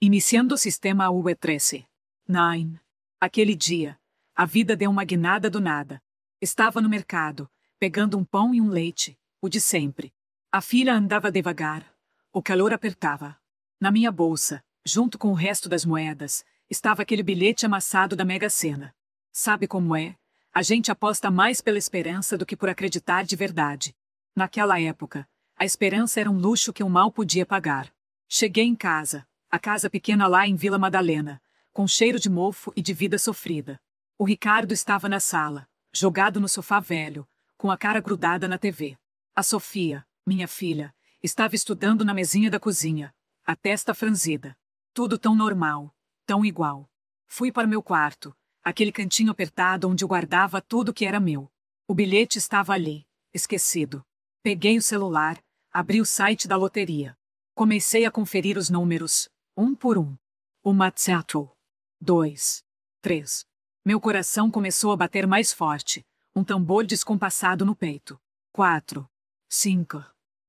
Iniciando o sistema UE13. 9. Aquele dia, a vida deu uma guinada do nada. Estava no mercado, pegando um pão e um leite, o de sempre. A filha andava devagar. O calor apertava. Na minha bolsa, junto com o resto das moedas, estava aquele bilhete amassado da Mega Sena. Sabe como é? A gente aposta mais pela esperança do que por acreditar de verdade. Naquela época, a esperança era um luxo que o mal podia pagar. Cheguei em casa, a casa pequena lá em Vila Madalena, com cheiro de mofo e de vida sofrida. O Ricardo estava na sala, jogado no sofá velho, com a cara grudada na TV. A Sofia, minha filha, estava estudando na mesinha da cozinha, a testa franzida. Tudo tão normal, tão igual. Fui para meu quarto, aquele cantinho apertado onde eu guardava tudo que era meu. O bilhete estava ali, esquecido. Peguei o celular, abri o site da loteria. Comecei a conferir os números, um por um. Uma, 2, 3. Meu coração começou a bater mais forte, um tambor descompassado no peito. 4, 5.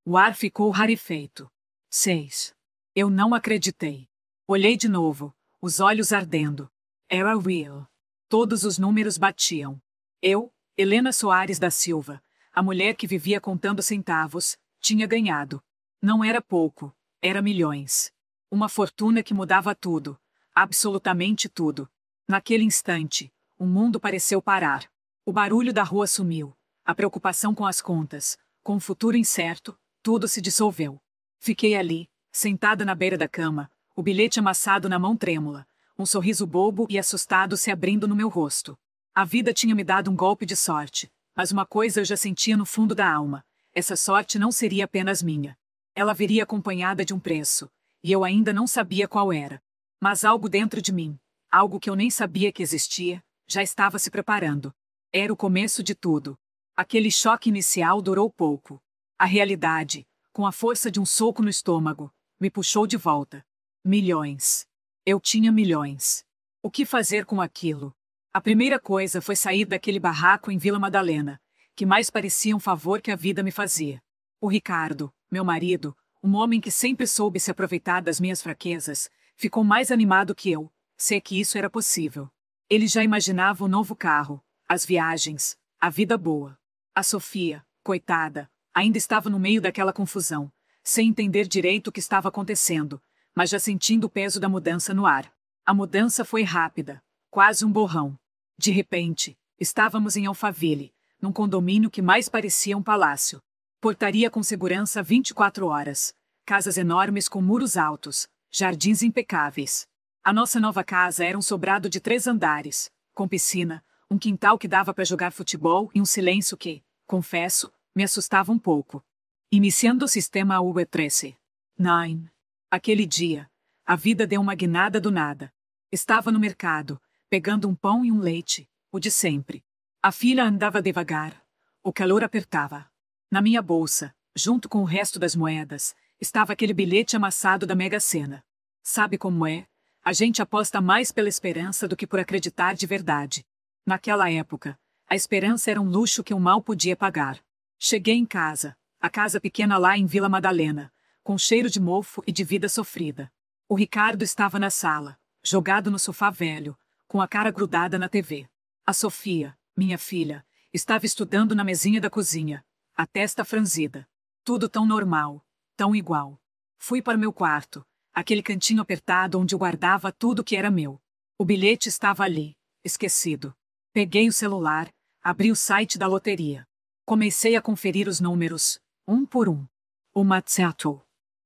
O ar ficou rarefeito. 6. Eu não acreditei. Olhei de novo, os olhos ardendo. Era real. Todos os números batiam. Eu, Helena Soares da Silva, a mulher que vivia contando centavos, tinha ganhado. Não era pouco, era milhões. Uma fortuna que mudava tudo, absolutamente tudo. Naquele instante, o mundo pareceu parar. O barulho da rua sumiu, a preocupação com as contas, com o futuro incerto, tudo se dissolveu. Fiquei ali, sentada na beira da cama, o bilhete amassado na mão trêmula, um sorriso bobo e assustado se abrindo no meu rosto. A vida tinha me dado um golpe de sorte, mas uma coisa eu já sentia no fundo da alma: essa sorte não seria apenas minha. Ela viria acompanhada de um preço, e eu ainda não sabia qual era. Mas algo dentro de mim, algo que eu nem sabia que existia, já estava se preparando. Era o começo de tudo. Aquele choque inicial durou pouco. A realidade, com a força de um soco no estômago, me puxou de volta. Milhões. Eu tinha milhões. O que fazer com aquilo? A primeira coisa foi sair daquele barraco em Vila Madalena, que mais parecia um favor que a vida me fazia. O Ricardo, meu marido, um homem que sempre soube se aproveitar das minhas fraquezas, ficou mais animado que eu, se é que isso era possível. Ele já imaginava o novo carro, as viagens, a vida boa. A Sofia, coitada, ainda estava no meio daquela confusão, sem entender direito o que estava acontecendo, mas já sentindo o peso da mudança no ar. A mudança foi rápida, quase um borrão. De repente, estávamos em Alphaville, num condomínio que mais parecia um palácio. Portaria com segurança 24 horas, casas enormes com muros altos, jardins impecáveis. A nossa nova casa era um sobrado de 3 andares, com piscina, um quintal que dava para jogar futebol e um silêncio que, confesso, me assustava um pouco. Iniciando o sistema UE13. 9. Aquele dia, a vida deu uma guinada do nada. Estava no mercado, pegando um pão e um leite, o de sempre. A filha andava devagar. O calor apertava. Na minha bolsa, junto com o resto das moedas, estava aquele bilhete amassado da Mega Sena. Sabe como é? A gente aposta mais pela esperança do que por acreditar de verdade. Naquela época, a esperança era um luxo que o mal podia pagar. Cheguei em casa, a casa pequena lá em Vila Madalena, com cheiro de mofo e de vida sofrida. O Ricardo estava na sala, jogado no sofá velho, com a cara grudada na TV. A Sofia, minha filha, estava estudando na mesinha da cozinha, a testa franzida. Tudo tão normal, tão igual. Fui para meu quarto, aquele cantinho apertado onde eu guardava tudo que era meu. O bilhete estava ali, esquecido. Peguei o celular, abri o site da loteria. Comecei a conferir os números, um por um. Uma,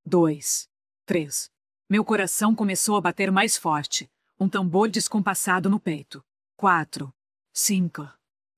2, 3. Meu coração começou a bater mais forte, um tambor descompassado no peito. 4, 5.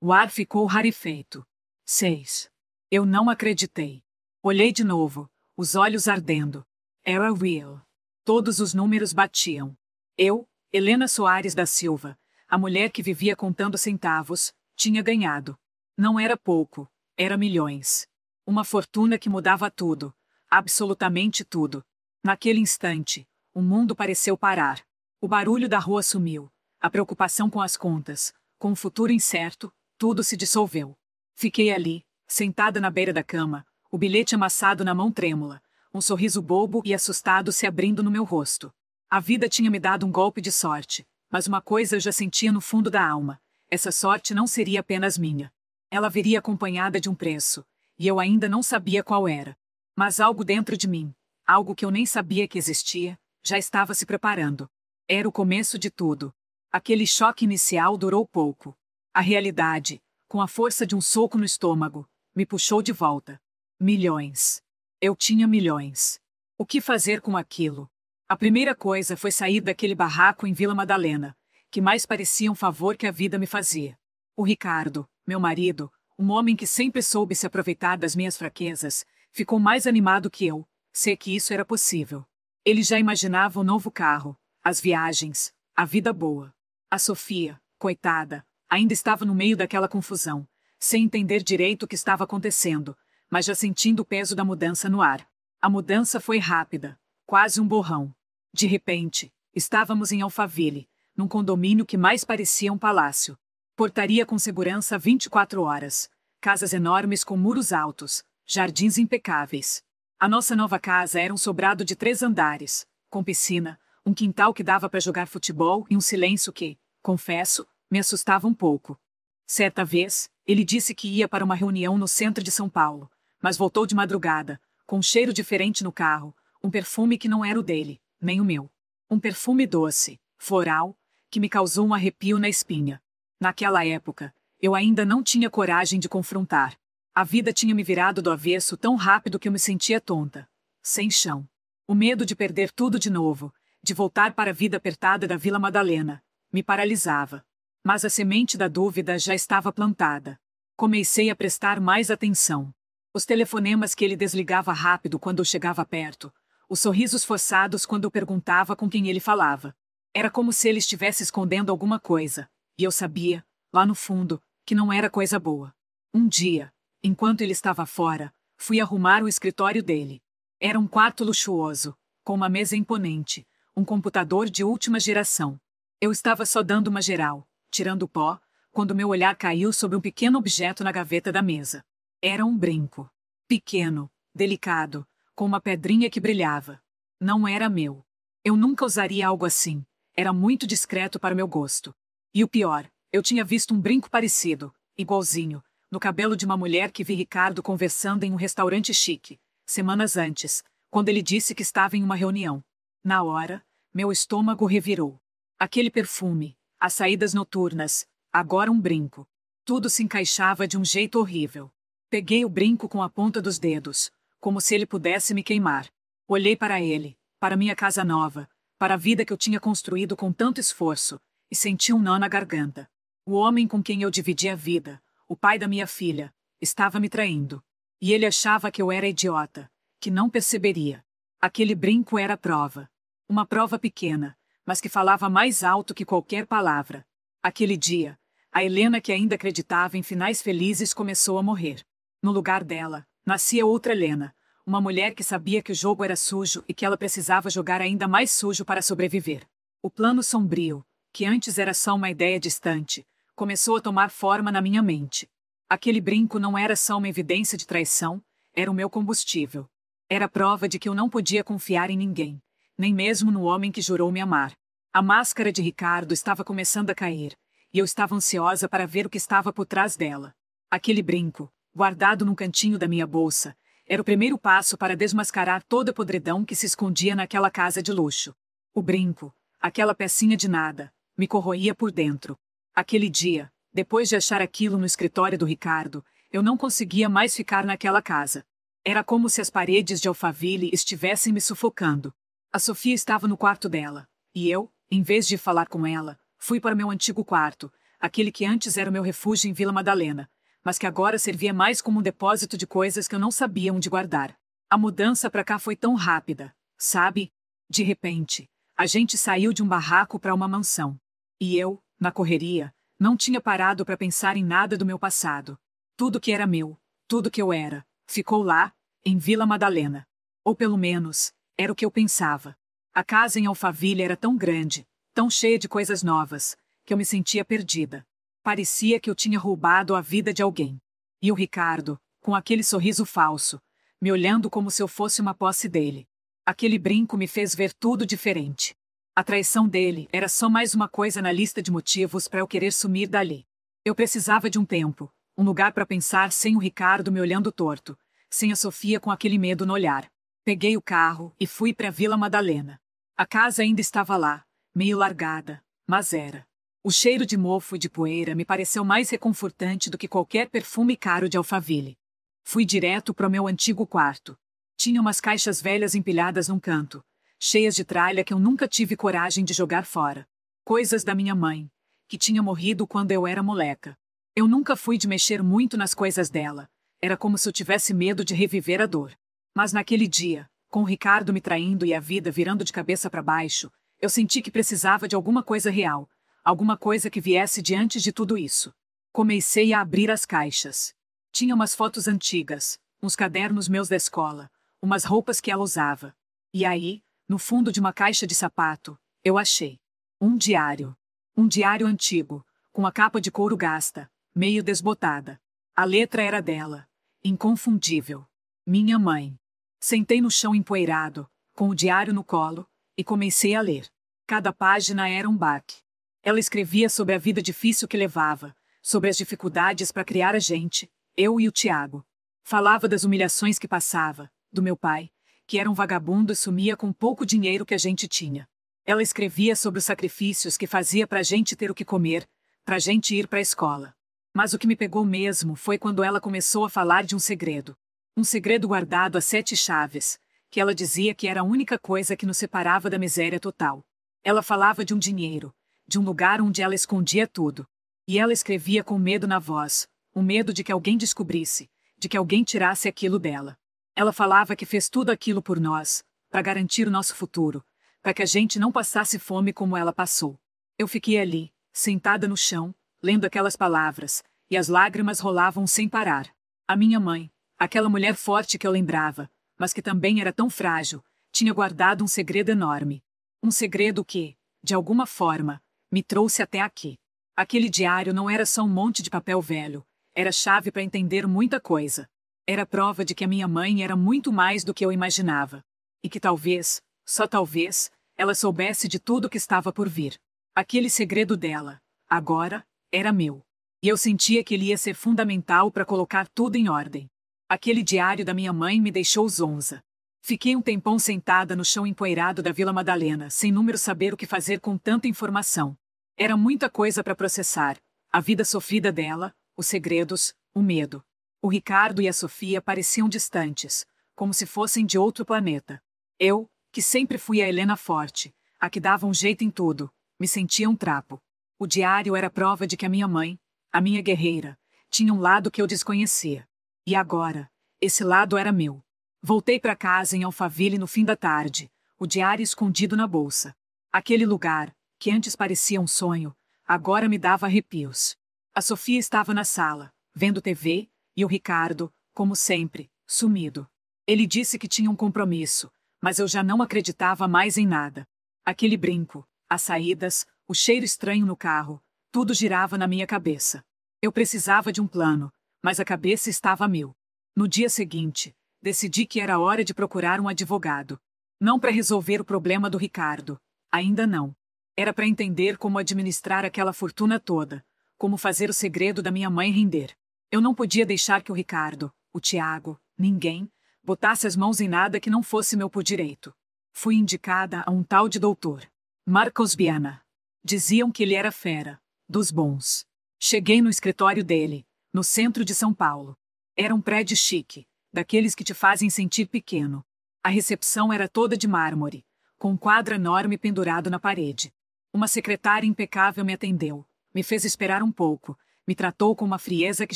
O ar ficou rarefeito. 6. Eu não acreditei. Olhei de novo, os olhos ardendo. Era real. Todos os números batiam. Eu, Helena Soares da Silva, a mulher que vivia contando centavos, tinha ganhado. Não era pouco, era milhões. Uma fortuna que mudava tudo, absolutamente tudo. Naquele instante, o mundo pareceu parar. O barulho da rua sumiu, a preocupação com as contas, com o futuro incerto, tudo se dissolveu. Fiquei ali, sentada na beira da cama, o bilhete amassado na mão trêmula, um sorriso bobo e assustado se abrindo no meu rosto. A vida tinha me dado um golpe de sorte, mas uma coisa eu já sentia no fundo da alma: essa sorte não seria apenas minha. Ela viria acompanhada de um preço, e eu ainda não sabia qual era. Mas algo dentro de mim, algo que eu nem sabia que existia, já estava se preparando. Era o começo de tudo. Aquele choque inicial durou pouco. A realidade, com a força de um soco no estômago, me puxou de volta. Milhões. Eu tinha milhões. O que fazer com aquilo? A primeira coisa foi sair daquele barraco em Vila Madalena, que mais parecia um favor que a vida me fazia. O Ricardo, meu marido, um homem que sempre soube se aproveitar das minhas fraquezas, ficou mais animado que eu, sei que isso era possível. Ele já imaginava o novo carro, as viagens, a vida boa. A Sofia, coitada, ainda estava no meio daquela confusão, sem entender direito o que estava acontecendo, mas já sentindo o peso da mudança no ar. A mudança foi rápida, quase um borrão. De repente, estávamos em Alphaville, num condomínio que mais parecia um palácio. Portaria com segurança 24 horas, casas enormes com muros altos, jardins impecáveis. A nossa nova casa era um sobrado de 3 andares, com piscina, um quintal que dava para jogar futebol e um silêncio que, confesso, me assustava um pouco. Certa vez, ele disse que ia para uma reunião no centro de São Paulo, mas voltou de madrugada, com um cheiro diferente no carro, um perfume que não era o dele, nem o meu. Um perfume doce, floral, que me causou um arrepio na espinha. Naquela época, eu ainda não tinha coragem de confrontar. A vida tinha me virado do avesso tão rápido que eu me sentia tonta, sem chão. O medo de perder tudo de novo, de voltar para a vida apertada da Vila Madalena, me paralisava. Mas a semente da dúvida já estava plantada. Comecei a prestar mais atenção. Os telefonemas que ele desligava rápido quando eu chegava perto, os sorrisos forçados quando eu perguntava com quem ele falava. Era como se ele estivesse escondendo alguma coisa, e eu sabia, lá no fundo, que não era coisa boa. Um dia, enquanto ele estava fora, fui arrumar o escritório dele. Era um quarto luxuoso, com uma mesa imponente, um computador de última geração. Eu estava só dando uma geral, tirando o pó, quando meu olhar caiu sobre um pequeno objeto na gaveta da mesa. Era um brinco. Pequeno, delicado, com uma pedrinha que brilhava. Não era meu. Eu nunca usaria algo assim. Era muito discreto para o meu gosto. E o pior, eu tinha visto um brinco parecido, igualzinho, no cabelo de uma mulher que vi Ricardo conversando em um restaurante chique, semanas antes, quando ele disse que estava em uma reunião. Na hora, meu estômago revirou. Aquele perfume, as saídas noturnas, agora um brinco. Tudo se encaixava de um jeito horrível. Peguei o brinco com a ponta dos dedos, como se ele pudesse me queimar. Olhei para ele, para minha casa nova, para a vida que eu tinha construído com tanto esforço, e senti um nó na garganta. O homem com quem eu dividia a vida, o pai da minha filha, estava me traindo. E ele achava que eu era idiota, que não perceberia. Aquele brinco era a prova. Uma prova pequena, mas que falava mais alto que qualquer palavra. Aquele dia, a Helena que ainda acreditava em finais felizes começou a morrer. No lugar dela, nascia outra Helena, uma mulher que sabia que o jogo era sujo e que ela precisava jogar ainda mais sujo para sobreviver. O plano sombrio, que antes era só uma ideia distante, começou a tomar forma na minha mente. Aquele brinco não era só uma evidência de traição, era o meu combustível. Era prova de que eu não podia confiar em ninguém, nem mesmo no homem que jurou me amar. A máscara de Ricardo estava começando a cair, e eu estava ansiosa para ver o que estava por trás dela. Aquele brinco, guardado num cantinho da minha bolsa, era o primeiro passo para desmascarar toda a podridão que se escondia naquela casa de luxo. O brinco, aquela pecinha de nada, me corroía por dentro. Aquele dia, depois de achar aquilo no escritório do Ricardo, eu não conseguia mais ficar naquela casa. Era como se as paredes de Alphaville estivessem me sufocando. A Sofia estava no quarto dela, e eu, em vez de falar com ela, fui para meu antigo quarto, aquele que antes era o meu refúgio em Vila Madalena, mas que agora servia mais como um depósito de coisas que eu não sabia onde guardar. A mudança para cá foi tão rápida, sabe? De repente, a gente saiu de um barraco para uma mansão. E eu, na correria, não tinha parado para pensar em nada do meu passado. Tudo que era meu, tudo que eu era, ficou lá, em Vila Madalena. Ou pelo menos, era o que eu pensava. A casa em Alphaville era tão grande, tão cheia de coisas novas, que eu me sentia perdida. Parecia que eu tinha roubado a vida de alguém. E o Ricardo, com aquele sorriso falso, me olhando como se eu fosse uma posse dele. Aquele brinco me fez ver tudo diferente. A traição dele era só mais uma coisa na lista de motivos para eu querer sumir dali. Eu precisava de um tempo, um lugar para pensar sem o Ricardo me olhando torto, sem a Sofia com aquele medo no olhar. Peguei o carro e fui para a Vila Madalena. A casa ainda estava lá, meio largada, mas era. O cheiro de mofo e de poeira me pareceu mais reconfortante do que qualquer perfume caro de Alphaville. Fui direto para o meu antigo quarto. Tinha umas caixas velhas empilhadas num canto, cheias de tralha que eu nunca tive coragem de jogar fora. Coisas da minha mãe, que tinha morrido quando eu era moleca. Eu nunca fui de mexer muito nas coisas dela. Era como se eu tivesse medo de reviver a dor. Mas naquele dia, com o Ricardo me traindo e a vida virando de cabeça para baixo, eu senti que precisava de alguma coisa real, alguma coisa que viesse de antes de tudo isso. Comecei a abrir as caixas. Tinha umas fotos antigas, uns cadernos meus da escola, umas roupas que ela usava. E aí, no fundo de uma caixa de sapato, eu achei um diário. Um diário antigo, com a capa de couro gasta, meio desbotada. A letra era dela, inconfundível. Minha mãe. Sentei no chão empoeirado, com o diário no colo, e comecei a ler. Cada página era um baque. Ela escrevia sobre a vida difícil que levava, sobre as dificuldades para criar a gente, eu e o Tiago. Falava das humilhações que passava, do meu pai, que era um vagabundo e sumia com pouco dinheiro que a gente tinha. Ela escrevia sobre os sacrifícios que fazia para a gente ter o que comer, para a gente ir para a escola. Mas o que me pegou mesmo foi quando ela começou a falar de um segredo. Um segredo guardado a 7 chaves, que ela dizia que era a única coisa que nos separava da miséria total. Ela falava de um dinheiro, de um lugar onde ela escondia tudo. E ela escrevia com medo na voz, o medo de que alguém descobrisse, de que alguém tirasse aquilo dela. Ela falava que fez tudo aquilo por nós, para garantir o nosso futuro, para que a gente não passasse fome como ela passou. Eu fiquei ali, sentada no chão, lendo aquelas palavras, e as lágrimas rolavam sem parar. A minha mãe, aquela mulher forte que eu lembrava, mas que também era tão frágil, tinha guardado um segredo enorme. Um segredo que, de alguma forma, me trouxe até aqui. Aquele diário não era só um monte de papel velho, era chave para entender muita coisa. Era prova de que a minha mãe era muito mais do que eu imaginava. E que talvez, só talvez, ela soubesse de tudo que estava por vir. Aquele segredo dela, agora, era meu. E eu sentia que ele ia ser fundamental para colocar tudo em ordem. Aquele diário da minha mãe me deixou zonza. Fiquei um tempão sentada no chão empoeirado da Vila Madalena, sem número saber o que fazer com tanta informação. Era muita coisa para processar. A vida sofrida dela, os segredos, o medo. O Ricardo e a Sofia pareciam distantes, como se fossem de outro planeta. Eu, que sempre fui a Helena forte, a que dava um jeito em tudo, me sentia um trapo. O diário era prova de que a minha mãe, a minha guerreira, tinha um lado que eu desconhecia. E agora, esse lado era meu. Voltei para casa em Alphaville no fim da tarde, o diário escondido na bolsa. Aquele lugar, que antes parecia um sonho, agora me dava arrepios. A Sofia estava na sala, vendo TV, e o Ricardo, como sempre, sumido. Ele disse que tinha um compromisso, mas eu já não acreditava mais em nada. Aquele brinco, as saídas, o cheiro estranho no carro, tudo girava na minha cabeça. Eu precisava de um plano, mas a cabeça estava a mil. No dia seguinte, decidi que era hora de procurar um advogado. Não para resolver o problema do Ricardo. Ainda não. Era para entender como administrar aquela fortuna toda, como fazer o segredo da minha mãe render. Eu não podia deixar que o Ricardo, o Tiago, ninguém, botasse as mãos em nada que não fosse meu por direito. Fui indicada a um tal de doutor. Marcos Viana. Diziam que ele era fera, dos bons. Cheguei no escritório dele, no centro de São Paulo. Era um prédio chique, daqueles que te fazem sentir pequeno. A recepção era toda de mármore, com um quadro enorme pendurado na parede. Uma secretária impecável me atendeu, me fez esperar um pouco, me tratou com uma frieza que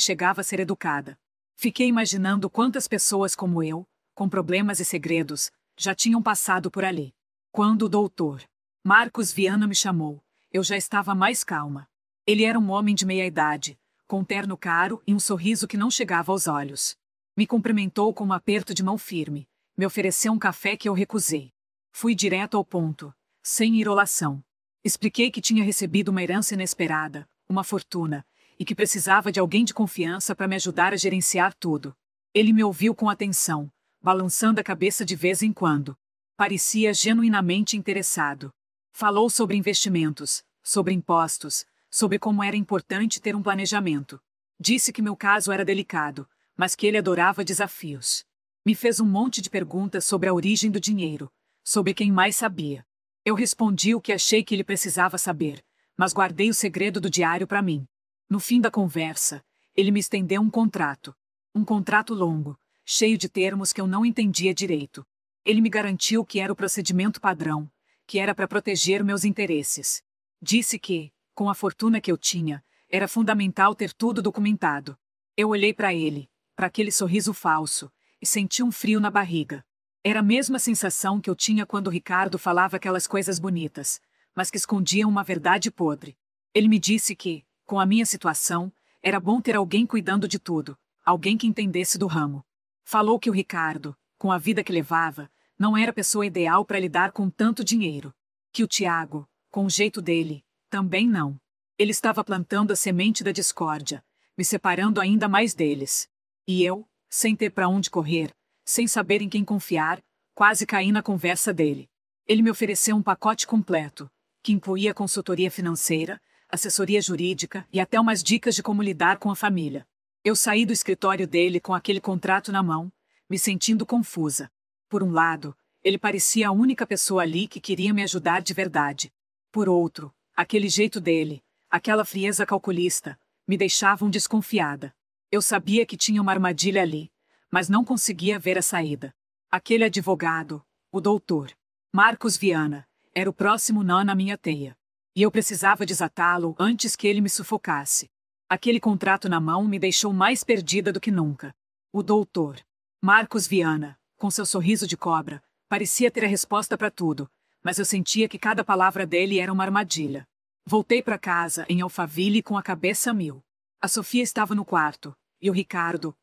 chegava a ser educada. Fiquei imaginando quantas pessoas como eu, com problemas e segredos, já tinham passado por ali. Quando o doutor Marcos Viana me chamou, eu já estava mais calma. Ele era um homem de meia idade, com um terno caro e um sorriso que não chegava aos olhos. Me cumprimentou com um aperto de mão firme, me ofereceu um café que eu recusei. Fui direto ao ponto, sem enrolação. Expliquei que tinha recebido uma herança inesperada, uma fortuna, e que precisava de alguém de confiança para me ajudar a gerenciar tudo. Ele me ouviu com atenção, balançando a cabeça de vez em quando. Parecia genuinamente interessado. Falou sobre investimentos, sobre impostos, sobre como era importante ter um planejamento. Disse que meu caso era delicado, mas que ele adorava desafios. Me fez um monte de perguntas sobre a origem do dinheiro, sobre quem mais sabia. Eu respondi o que achei que ele precisava saber, mas guardei o segredo do diário para mim. No fim da conversa, ele me estendeu um contrato. Um contrato longo, cheio de termos que eu não entendia direito. Ele me garantiu que era o procedimento padrão, que era para proteger meus interesses. Disse que, com a fortuna que eu tinha, era fundamental ter tudo documentado. Eu olhei para ele, para aquele sorriso falso, e senti um frio na barriga. Era a mesma sensação que eu tinha quando Ricardo falava aquelas coisas bonitas, mas que escondiam uma verdade podre. Ele me disse que, com a minha situação, era bom ter alguém cuidando de tudo, alguém que entendesse do ramo. Falou que o Ricardo, com a vida que levava, não era a pessoa ideal para lidar com tanto dinheiro. Que o Tiago, com o jeito dele, também não. Ele estava plantando a semente da discórdia, me separando ainda mais deles. E eu, sem ter para onde correr, sem saber em quem confiar, quase caí na conversa dele. Ele me ofereceu um pacote completo, que incluía consultoria financeira, assessoria jurídica e até umas dicas de como lidar com a família. Eu saí do escritório dele com aquele contrato na mão, me sentindo confusa. Por um lado, ele parecia a única pessoa ali que queria me ajudar de verdade. Por outro, aquele jeito dele, aquela frieza calculista, me deixavam desconfiada. Eu sabia que tinha uma armadilha ali, mas não conseguia ver a saída. Aquele advogado, o doutor Marcos Viana, era o próximo nó na minha teia. E eu precisava desatá-lo antes que ele me sufocasse. Aquele contrato na mão me deixou mais perdida do que nunca. O doutor Marcos Viana, com seu sorriso de cobra, parecia ter a resposta para tudo, mas eu sentia que cada palavra dele era uma armadilha. Voltei para casa, em Alphaville, com a cabeça a mil. A Sofia estava no quarto, e o Ricardo,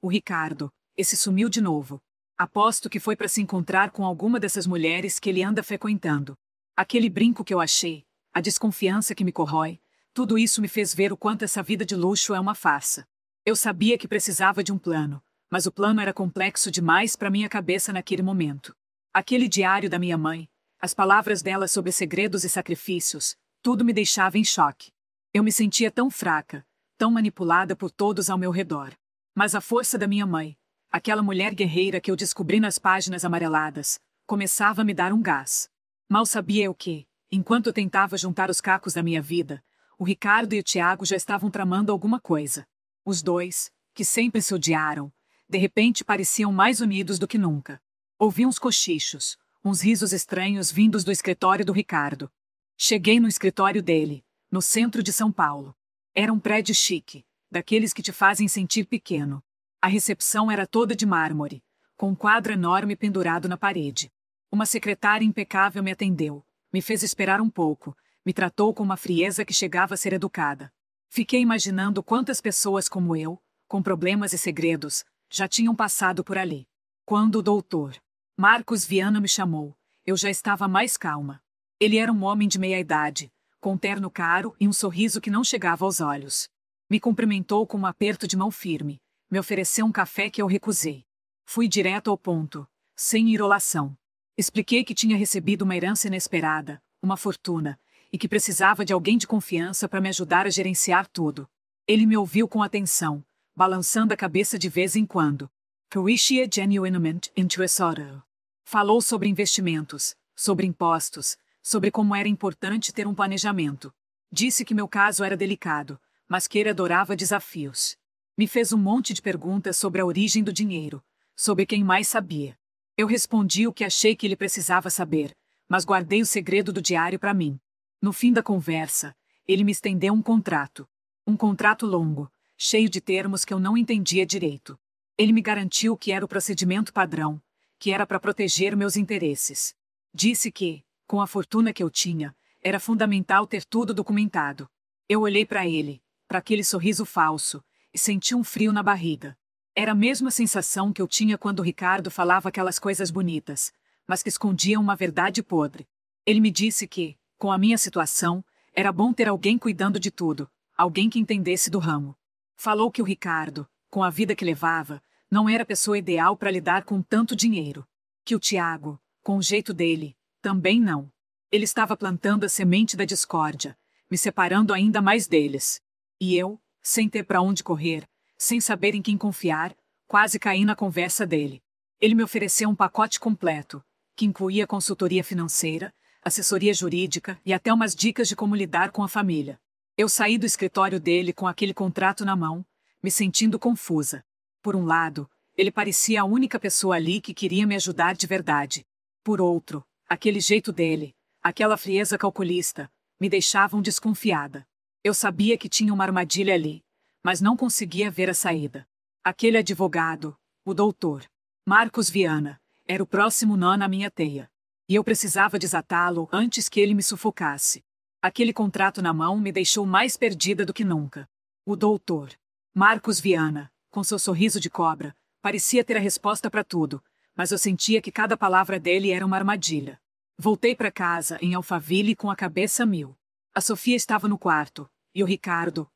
o Ricardo, esse sumiu de novo. Aposto que foi para se encontrar com alguma dessas mulheres que ele anda frequentando. Aquele brinco que eu achei, a desconfiança que me corrói, tudo isso me fez ver o quanto essa vida de luxo é uma farsa. Eu sabia que precisava de um plano, mas o plano era complexo demais para minha cabeça naquele momento. Aquele diário da minha mãe, as palavras dela sobre segredos e sacrifícios, tudo me deixava em choque. Eu me sentia tão fraca, tão manipulada por todos ao meu redor. Mas a força da minha mãe, aquela mulher guerreira que eu descobri nas páginas amareladas, começava a me dar um gás. Mal sabia eu que, enquanto eu tentava juntar os cacos da minha vida, o Ricardo e o Tiago já estavam tramando alguma coisa. Os dois, que sempre se odiaram, de repente pareciam mais unidos do que nunca. Ouvi uns cochichos, uns risos estranhos vindos do escritório do Ricardo. Cheguei no escritório dele, no centro de São Paulo. Era um prédio chique, daqueles que te fazem sentir pequeno. A recepção era toda de mármore, com um quadro enorme pendurado na parede. Uma secretária impecável me atendeu, me fez esperar um pouco, me tratou com uma frieza que chegava a ser educada. Fiquei imaginando quantas pessoas como eu, com problemas e segredos, já tinham passado por ali. Quando o doutor Marcos Viana me chamou, eu já estava mais calma. Ele era um homem de meia-idade, com um terno caro e um sorriso que não chegava aos olhos. Me cumprimentou com um aperto de mão firme, me ofereceu um café que eu recusei. Fui direto ao ponto, sem enrolação. Expliquei que tinha recebido uma herança inesperada, uma fortuna, e que precisava de alguém de confiança para me ajudar a gerenciar tudo. Ele me ouviu com atenção, balançando a cabeça de vez em quando. Parecia genuinamente interessado. Falou sobre investimentos, sobre impostos, sobre como era importante ter um planejamento. Disse que meu caso era delicado, mas que ele adorava desafios. Me fez um monte de perguntas sobre a origem do dinheiro, sobre quem mais sabia. Eu respondi o que achei que ele precisava saber, mas guardei o segredo do diário para mim. No fim da conversa, ele me estendeu um contrato. Um contrato longo, cheio de termos que eu não entendia direito. Ele me garantiu que era o procedimento padrão, que era para proteger meus interesses. Disse que, com a fortuna que eu tinha, era fundamental ter tudo documentado. Eu olhei para ele, para aquele sorriso falso, e senti um frio na barriga. Era a mesma sensação que eu tinha quando o Ricardo falava aquelas coisas bonitas, mas que escondiam uma verdade podre. Ele me disse que, com a minha situação, era bom ter alguém cuidando de tudo, alguém que entendesse do ramo. Falou que o Ricardo, com a vida que levava, não era a pessoa ideal para lidar com tanto dinheiro. Que o Tiago, com o jeito dele, também não. Ele estava plantando a semente da discórdia, me separando ainda mais deles. E eu, sem ter para onde correr, sem saber em quem confiar, quase caí na conversa dele. Ele me ofereceu um pacote completo, que incluía consultoria financeira, assessoria jurídica e até umas dicas de como lidar com a família. Eu saí do escritório dele com aquele contrato na mão, me sentindo confusa. Por um lado, ele parecia a única pessoa ali que queria me ajudar de verdade. Por outro, aquele jeito dele, aquela frieza calculista, me deixavam desconfiada. Eu sabia que tinha uma armadilha ali, mas não conseguia ver a saída. Aquele advogado, o doutor Marcos Viana, era o próximo nó na minha teia. E eu precisava desatá-lo antes que ele me sufocasse. Aquele contrato na mão me deixou mais perdida do que nunca. O doutor Marcos Viana, com seu sorriso de cobra, parecia ter a resposta para tudo, mas eu sentia que cada palavra dele era uma armadilha. Voltei para casa, em Alphaville, com a cabeça a mil. A Sofia estava no quarto, e o Ricardo,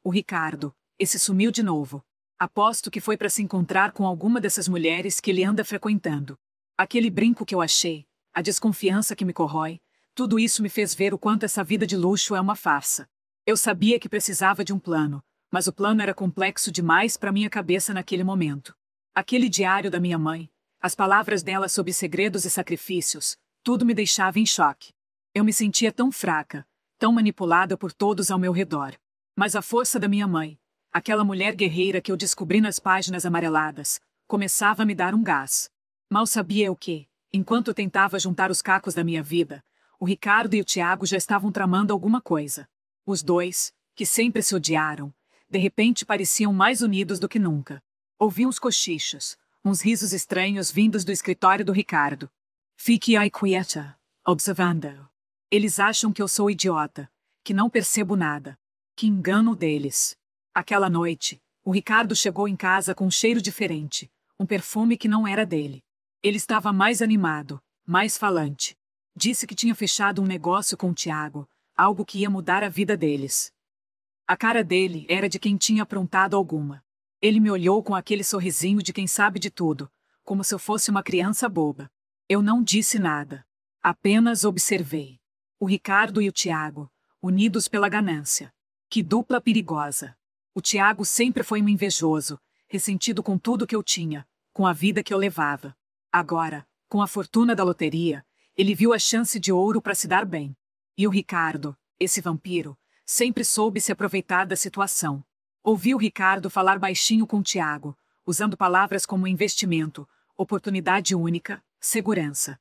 o Ricardo, esse sumiu de novo. Aposto que foi para se encontrar com alguma dessas mulheres que ele anda frequentando. Aquele brinco que eu achei, a desconfiança que me corrói, tudo isso me fez ver o quanto essa vida de luxo é uma farsa. Eu sabia que precisava de um plano, mas o plano era complexo demais para minha cabeça naquele momento. Aquele diário da minha mãe, as palavras dela sobre segredos e sacrifícios, tudo me deixava em choque. Eu me sentia tão fraca, tão manipulada por todos ao meu redor. Mas a força da minha mãe, aquela mulher guerreira que eu descobri nas páginas amareladas, começava a me dar um gás. Mal sabia eu que, enquanto eu tentava juntar os cacos da minha vida, o Ricardo e o Tiago já estavam tramando alguma coisa. Os dois, que sempre se odiaram, de repente pareciam mais unidos do que nunca. Ouvi uns cochichos, uns risos estranhos vindos do escritório do Ricardo. Fique aí quieta, observando. Eles acham que eu sou idiota, que não percebo nada. Que engano deles. Aquela noite, o Ricardo chegou em casa com um cheiro diferente, um perfume que não era dele. Ele estava mais animado, mais falante. Disse que tinha fechado um negócio com o Tiago, algo que ia mudar a vida deles. A cara dele era de quem tinha aprontado alguma. Ele me olhou com aquele sorrisinho de quem sabe de tudo, como se eu fosse uma criança boba. Eu não disse nada. Apenas observei. O Ricardo e o Tiago, unidos pela ganância. Que dupla perigosa. O Tiago sempre foi um invejoso, ressentido com tudo que eu tinha, com a vida que eu levava. Agora, com a fortuna da loteria, ele viu a chance de ouro para se dar bem. E o Ricardo, esse vampiro, sempre soube se aproveitar da situação. Ouvi o Ricardo falar baixinho com o Tiago, usando palavras como investimento, oportunidade única, segurança.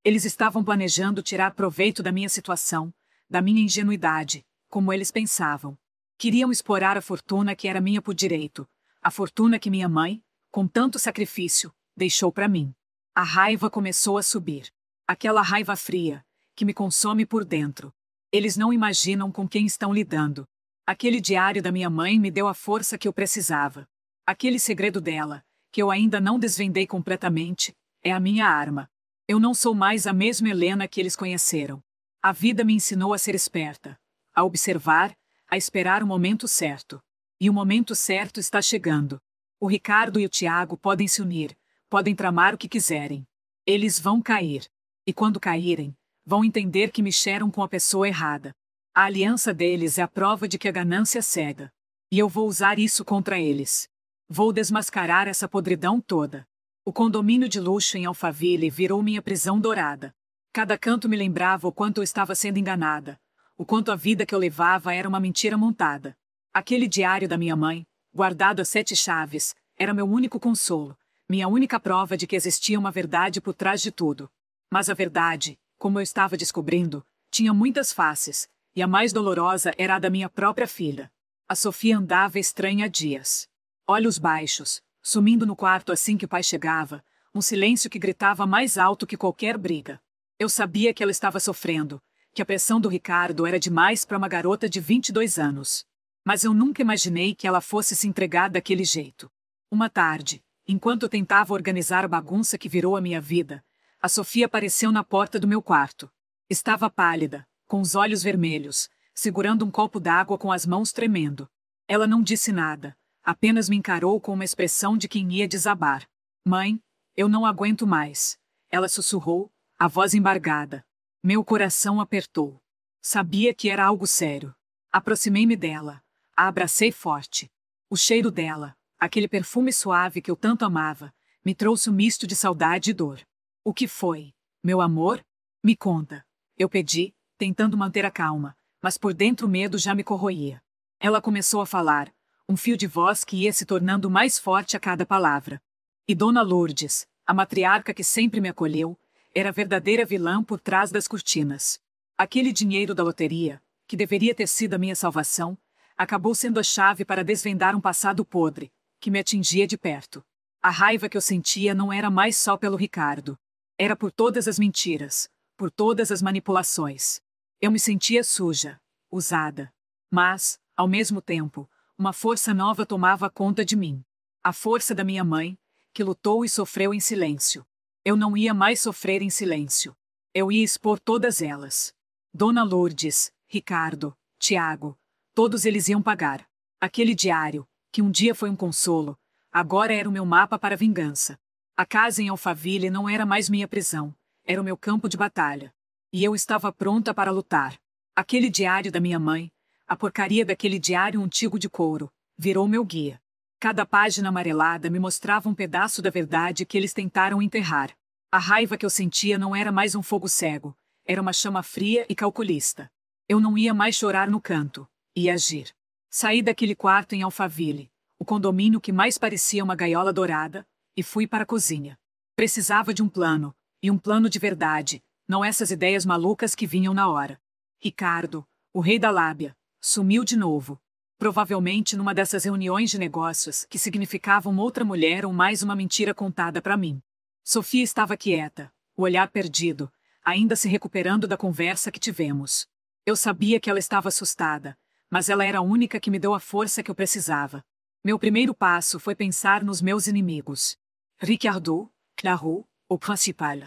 Eles estavam planejando tirar proveito da minha situação, da minha ingenuidade, como eles pensavam. Queriam explorar a fortuna que era minha por direito, a fortuna que minha mãe, com tanto sacrifício, deixou para mim. A raiva começou a subir. Aquela raiva fria, que me consome por dentro. Eles não imaginam com quem estão lidando. Aquele diário da minha mãe me deu a força que eu precisava. Aquele segredo dela, que eu ainda não desvendei completamente, é a minha arma. Eu não sou mais a mesma Helena que eles conheceram. A vida me ensinou a ser esperta, a observar, a esperar o momento certo. E o momento certo está chegando. O Ricardo e o Tiago podem se unir, podem tramar o que quiserem. Eles vão cair. E quando caírem, vão entender que mexeram com a pessoa errada. A aliança deles é a prova de que a ganância cega. E eu vou usar isso contra eles. Vou desmascarar essa podridão toda. O condomínio de luxo em Alphaville virou minha prisão dourada. Cada canto me lembrava o quanto eu estava sendo enganada, o quanto a vida que eu levava era uma mentira montada. Aquele diário da minha mãe, guardado a 7 chaves, era meu único consolo, minha única prova de que existia uma verdade por trás de tudo. Mas a verdade, como eu estava descobrindo, tinha muitas faces, e a mais dolorosa era a da minha própria filha. A Sofia andava estranha há dias. Olhos baixos, sumindo no quarto assim que o pai chegava, um silêncio que gritava mais alto que qualquer briga. Eu sabia que ela estava sofrendo, que a pressão do Ricardo era demais para uma garota de 22 anos. Mas eu nunca imaginei que ela fosse se entregar daquele jeito. Uma tarde, enquanto eu tentava organizar a bagunça que virou a minha vida, a Sofia apareceu na porta do meu quarto. Estava pálida, com os olhos vermelhos, segurando um copo d'água com as mãos tremendo. Ela não disse nada, apenas me encarou com uma expressão de quem ia desabar. Mãe, eu não aguento mais. Ela sussurrou, a voz embargada. Meu coração apertou. Sabia que era algo sério. Aproximei-me dela. A abracei forte. O cheiro dela, aquele perfume suave que eu tanto amava, me trouxe um misto de saudade e dor. O que foi? Meu amor? Me conta. Eu pedi, tentando manter a calma, mas por dentro o medo já me corroía. Ela começou a falar, um fio de voz que ia se tornando mais forte a cada palavra. E Dona Lourdes, a matriarca que sempre me acolheu, era a verdadeira vilã por trás das cortinas. Aquele dinheiro da loteria, que deveria ter sido a minha salvação, acabou sendo a chave para desvendar um passado podre, que me atingia de perto. A raiva que eu sentia não era mais só pelo Ricardo. Era por todas as mentiras, por todas as manipulações. Eu me sentia suja, usada. Mas, ao mesmo tempo, uma força nova tomava conta de mim. A força da minha mãe, que lutou e sofreu em silêncio. Eu não ia mais sofrer em silêncio. Eu ia expor todas elas. Dona Lourdes, Ricardo, Tiago, todos eles iam pagar. Aquele diário, que um dia foi um consolo, agora era o meu mapa para a vingança. A casa em Alphaville não era mais minha prisão, era o meu campo de batalha. E eu estava pronta para lutar. Aquele diário da minha mãe, a porcaria daquele diário antigo de couro, virou meu guia. Cada página amarelada me mostrava um pedaço da verdade que eles tentaram enterrar. A raiva que eu sentia não era mais um fogo cego, era uma chama fria e calculista. Eu não ia mais chorar no canto, ia agir. Saí daquele quarto em Alphaville, o condomínio que mais parecia uma gaiola dourada, e fui para a cozinha. Precisava de um plano, e um plano de verdade, não essas ideias malucas que vinham na hora. Ricardo, o rei da lábia, sumiu de novo. Provavelmente numa dessas reuniões de negócios que significavam outra mulher ou mais uma mentira contada para mim. Sofia estava quieta, o olhar perdido, ainda se recuperando da conversa que tivemos. Eu sabia que ela estava assustada, mas ela era a única que me deu a força que eu precisava. Meu primeiro passo foi pensar nos meus inimigos. Ricardo, Claro, o principal.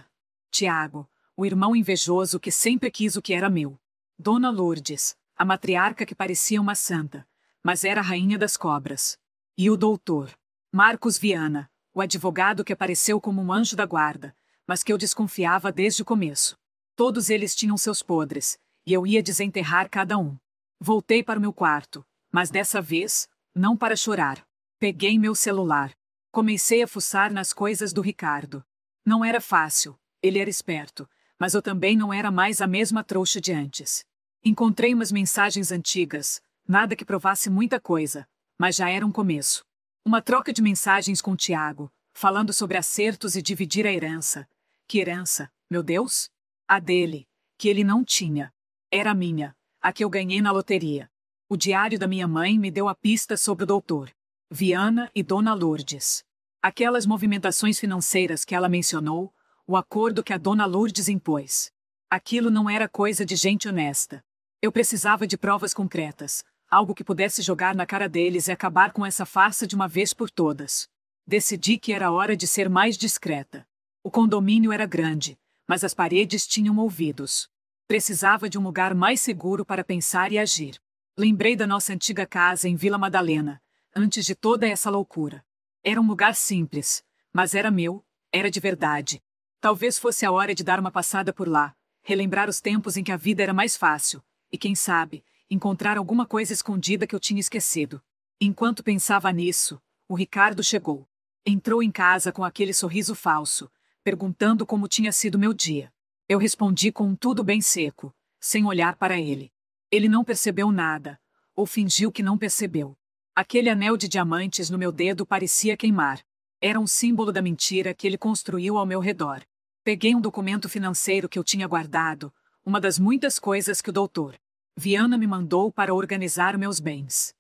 Tiago, o irmão invejoso que sempre quis o que era meu. Dona Lourdes, a matriarca que parecia uma santa, mas era a rainha das cobras. E o doutor, Marcos Viana, o advogado que apareceu como um anjo da guarda, mas que eu desconfiava desde o começo. Todos eles tinham seus podres, e eu ia desenterrar cada um. Voltei para o meu quarto, mas dessa vez, não para chorar. Peguei meu celular. Comecei a fuçar nas coisas do Ricardo. Não era fácil, ele era esperto, mas eu também não era mais a mesma trouxa de antes. Encontrei umas mensagens antigas, nada que provasse muita coisa, mas já era um começo. Uma troca de mensagens com Tiago, falando sobre acertos e dividir a herança. Que herança, meu Deus? A dele, que ele não tinha. Era a minha, a que eu ganhei na loteria. O diário da minha mãe me deu a pista sobre o doutor Viana e Dona Lourdes. Aquelas movimentações financeiras que ela mencionou, o acordo que a Dona Lourdes impôs. Aquilo não era coisa de gente honesta. Eu precisava de provas concretas, algo que pudesse jogar na cara deles e acabar com essa farsa de uma vez por todas. Decidi que era hora de ser mais discreta. O condomínio era grande, mas as paredes tinham ouvidos. Precisava de um lugar mais seguro para pensar e agir. Lembrei da nossa antiga casa em Vila Madalena, antes de toda essa loucura. Era um lugar simples, mas era meu, era de verdade. Talvez fosse a hora de dar uma passada por lá, relembrar os tempos em que a vida era mais fácil, e quem sabe, encontrar alguma coisa escondida que eu tinha esquecido. Enquanto pensava nisso, o Ricardo chegou. Entrou em casa com aquele sorriso falso, perguntando como tinha sido meu dia. Eu respondi com um tudo bem seco, sem olhar para ele. Ele não percebeu nada, ou fingiu que não percebeu. Aquele anel de diamantes no meu dedo parecia queimar. Era um símbolo da mentira que ele construiu ao meu redor. Peguei um documento financeiro que eu tinha guardado, uma das muitas coisas que o doutor Viana me mandou para organizar meus bens.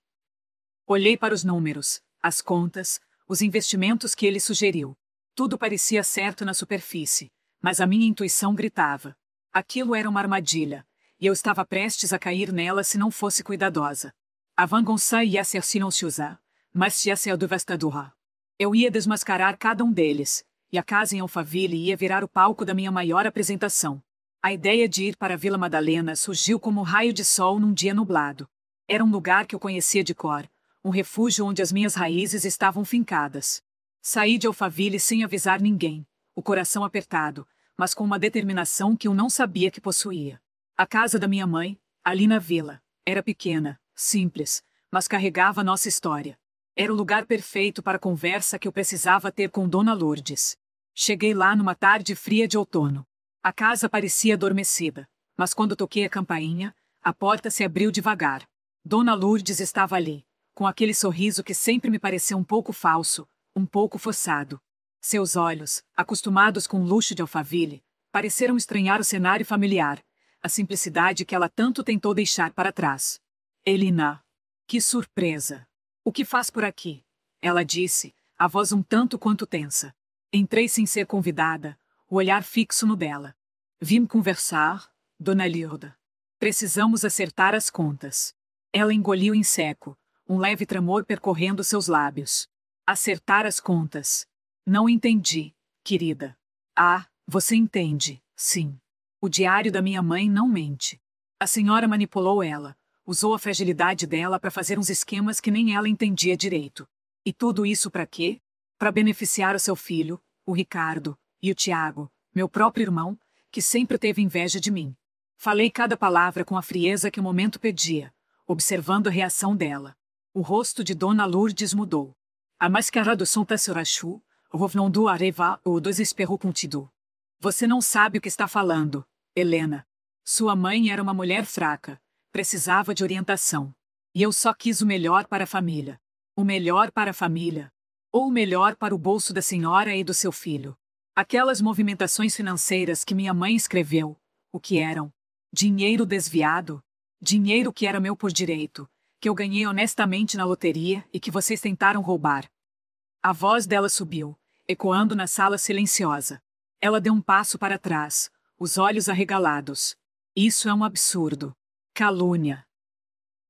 Olhei para os números, as contas, os investimentos que ele sugeriu. Tudo parecia certo na superfície, mas a minha intuição gritava. Aquilo era uma armadilha, e eu estava prestes a cair nela se não fosse cuidadosa. A vingança ia ser silenciosa, mas ia ser devastadora. Eu ia desmascarar cada um deles, e a casa em Alphaville ia virar o palco da minha maior apresentação. A ideia de ir para a Vila Madalena surgiu como um raio de sol num dia nublado. Era um lugar que eu conhecia de cor, um refúgio onde as minhas raízes estavam fincadas. Saí de Alphaville sem avisar ninguém, o coração apertado, mas com uma determinação que eu não sabia que possuía. A casa da minha mãe, ali na vila, era pequena, simples, mas carregava nossa história. Era o lugar perfeito para a conversa que eu precisava ter com Dona Lourdes. Cheguei lá numa tarde fria de outono. A casa parecia adormecida, mas quando toquei a campainha, a porta se abriu devagar. Dona Lourdes estava ali, com aquele sorriso que sempre me pareceu um pouco falso, um pouco forçado. Seus olhos, acostumados com o luxo de Alphaville, pareceram estranhar o cenário familiar, a simplicidade que ela tanto tentou deixar para trás. Elina, que surpresa! O que faz por aqui? Ela disse, a voz um tanto quanto tensa. Entrei sem ser convidada, o olhar fixo no dela. Vim conversar, Dona Lourdes. Precisamos acertar as contas. Ela engoliu em seco, um leve tremor percorrendo seus lábios. Acertar as contas. Não entendi, querida. Ah, você entende, sim. O diário da minha mãe não mente. A senhora manipulou ela, usou a fragilidade dela para fazer uns esquemas que nem ela entendia direito. E tudo isso para quê? Para beneficiar o seu filho, o Ricardo, e o Tiago, meu próprio irmão, que sempre teve inveja de mim. Falei cada palavra com a frieza que o momento pedia, observando a reação dela. O rosto de Dona Lourdes mudou. A máscara do Santa Sorachou, revenant arriva o desespero contido. Você não sabe o que está falando, Helena. Sua mãe era uma mulher fraca, precisava de orientação. E eu só quis o melhor para a família. O melhor para a família. Ou o melhor para o bolso da senhora e do seu filho. Aquelas movimentações financeiras que minha mãe escreveu, o que eram? Dinheiro desviado? Dinheiro que era meu por direito, que eu ganhei honestamente na loteria e que vocês tentaram roubar. A voz dela subiu, ecoando na sala silenciosa. Ela deu um passo para trás, os olhos arregalados. Isso é um absurdo. Calúnia.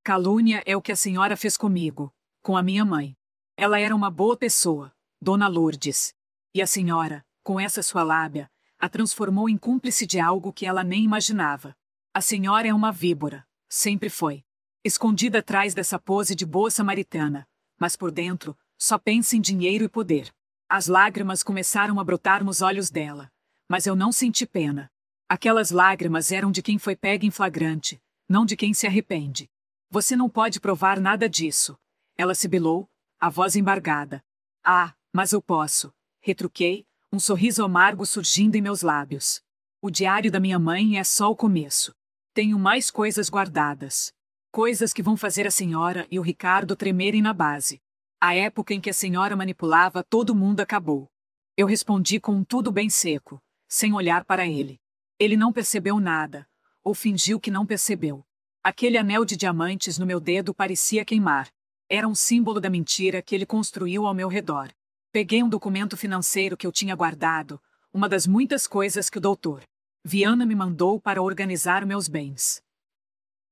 Calúnia é o que a senhora fez comigo, com a minha mãe. Ela era uma boa pessoa, Dona Lourdes. E a senhora, com essa sua lábia, a transformou em cúmplice de algo que ela nem imaginava. A senhora é uma víbora, sempre foi. Escondida atrás dessa pose de boa samaritana, mas por dentro, só pensa em dinheiro e poder. As lágrimas começaram a brotar nos olhos dela, mas eu não senti pena. Aquelas lágrimas eram de quem foi pega em flagrante, não de quem se arrepende. Você não pode provar nada disso. Ela sibilou, a voz embargada. Ah, mas eu posso. Retruquei, um sorriso amargo surgindo em meus lábios. O diário da minha mãe é só o começo. Tenho mais coisas guardadas. Coisas que vão fazer a senhora e o Ricardo tremerem na base. A época em que a senhora manipulava todo mundo acabou. Eu respondi com um tudo bem seco, sem olhar para ele. Ele não percebeu nada, ou fingiu que não percebeu. Aquele anel de diamantes no meu dedo parecia queimar. Era um símbolo da mentira que ele construiu ao meu redor. Peguei um documento financeiro que eu tinha guardado, uma das muitas coisas que o doutor Viana me mandou para organizar meus bens.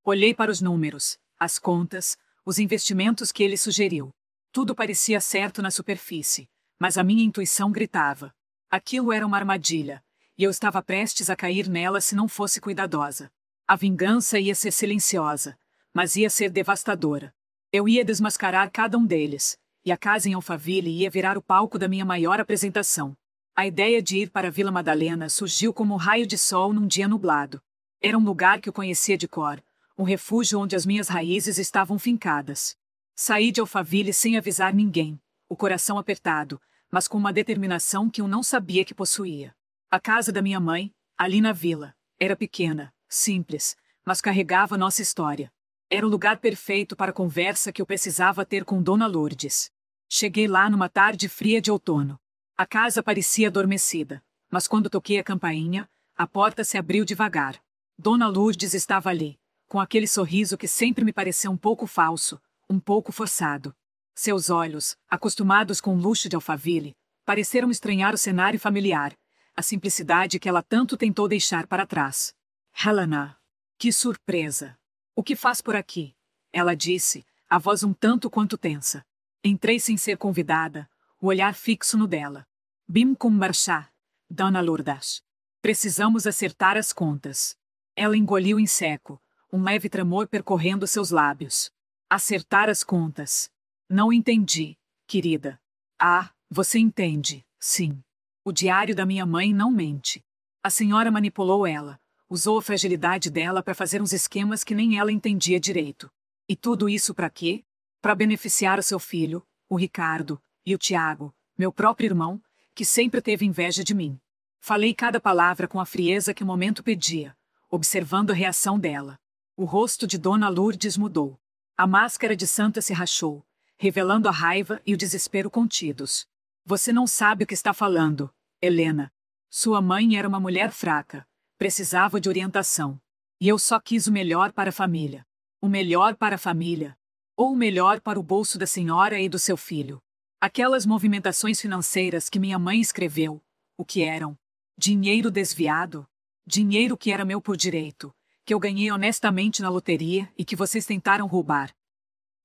Olhei para os números, as contas, os investimentos que ele sugeriu. Tudo parecia certo na superfície, mas a minha intuição gritava. Aquilo era uma armadilha, e eu estava prestes a cair nela se não fosse cuidadosa. A vingança ia ser silenciosa, mas ia ser devastadora. Eu ia desmascarar cada um deles, e a casa em Alphaville ia virar o palco da minha maior apresentação. A ideia de ir para a Vila Madalena surgiu como um raio de sol num dia nublado. Era um lugar que eu conhecia de cor, um refúgio onde as minhas raízes estavam fincadas. Saí de Alphaville sem avisar ninguém, o coração apertado, mas com uma determinação que eu não sabia que possuía. A casa da minha mãe, ali na vila, era pequena, simples, mas carregava nossa história. Era o lugar perfeito para a conversa que eu precisava ter com Dona Lourdes. Cheguei lá numa tarde fria de outono. A casa parecia adormecida, mas quando toquei a campainha, a porta se abriu devagar. Dona Lourdes estava ali, com aquele sorriso que sempre me pareceu um pouco falso, um pouco forçado. Seus olhos, acostumados com o luxo de Alphaville, pareceram estranhar o cenário familiar, a simplicidade que ela tanto tentou deixar para trás. Helena, que surpresa! O que faz por aqui? Ela disse, a voz um tanto quanto tensa. Entrei sem ser convidada, o olhar fixo no dela. Vim conversar, Dona Lourdes. Precisamos acertar as contas. Ela engoliu em seco, um leve tremor percorrendo seus lábios. Acertar as contas. Não entendi, querida. Ah, você entende, sim. O diário da minha mãe não mente. A senhora manipulou ela, usou a fragilidade dela para fazer uns esquemas que nem ela entendia direito. E tudo isso para quê? Para beneficiar o seu filho, o Ricardo, e o Tiago, meu próprio irmão, que sempre teve inveja de mim. Falei cada palavra com a frieza que o momento pedia, observando a reação dela. O rosto de Dona Lourdes mudou. A máscara de santa se rachou, revelando a raiva e o desespero contidos. Você não sabe o que está falando, Helena. Sua mãe era uma mulher fraca, precisava de orientação. E eu só quis o melhor para a família. O melhor para a família. Ou o melhor para o bolso da senhora e do seu filho. Aquelas movimentações financeiras que minha mãe escreveu, o que eram? Dinheiro desviado? Dinheiro que era meu por direito, que eu ganhei honestamente na loteria e que vocês tentaram roubar.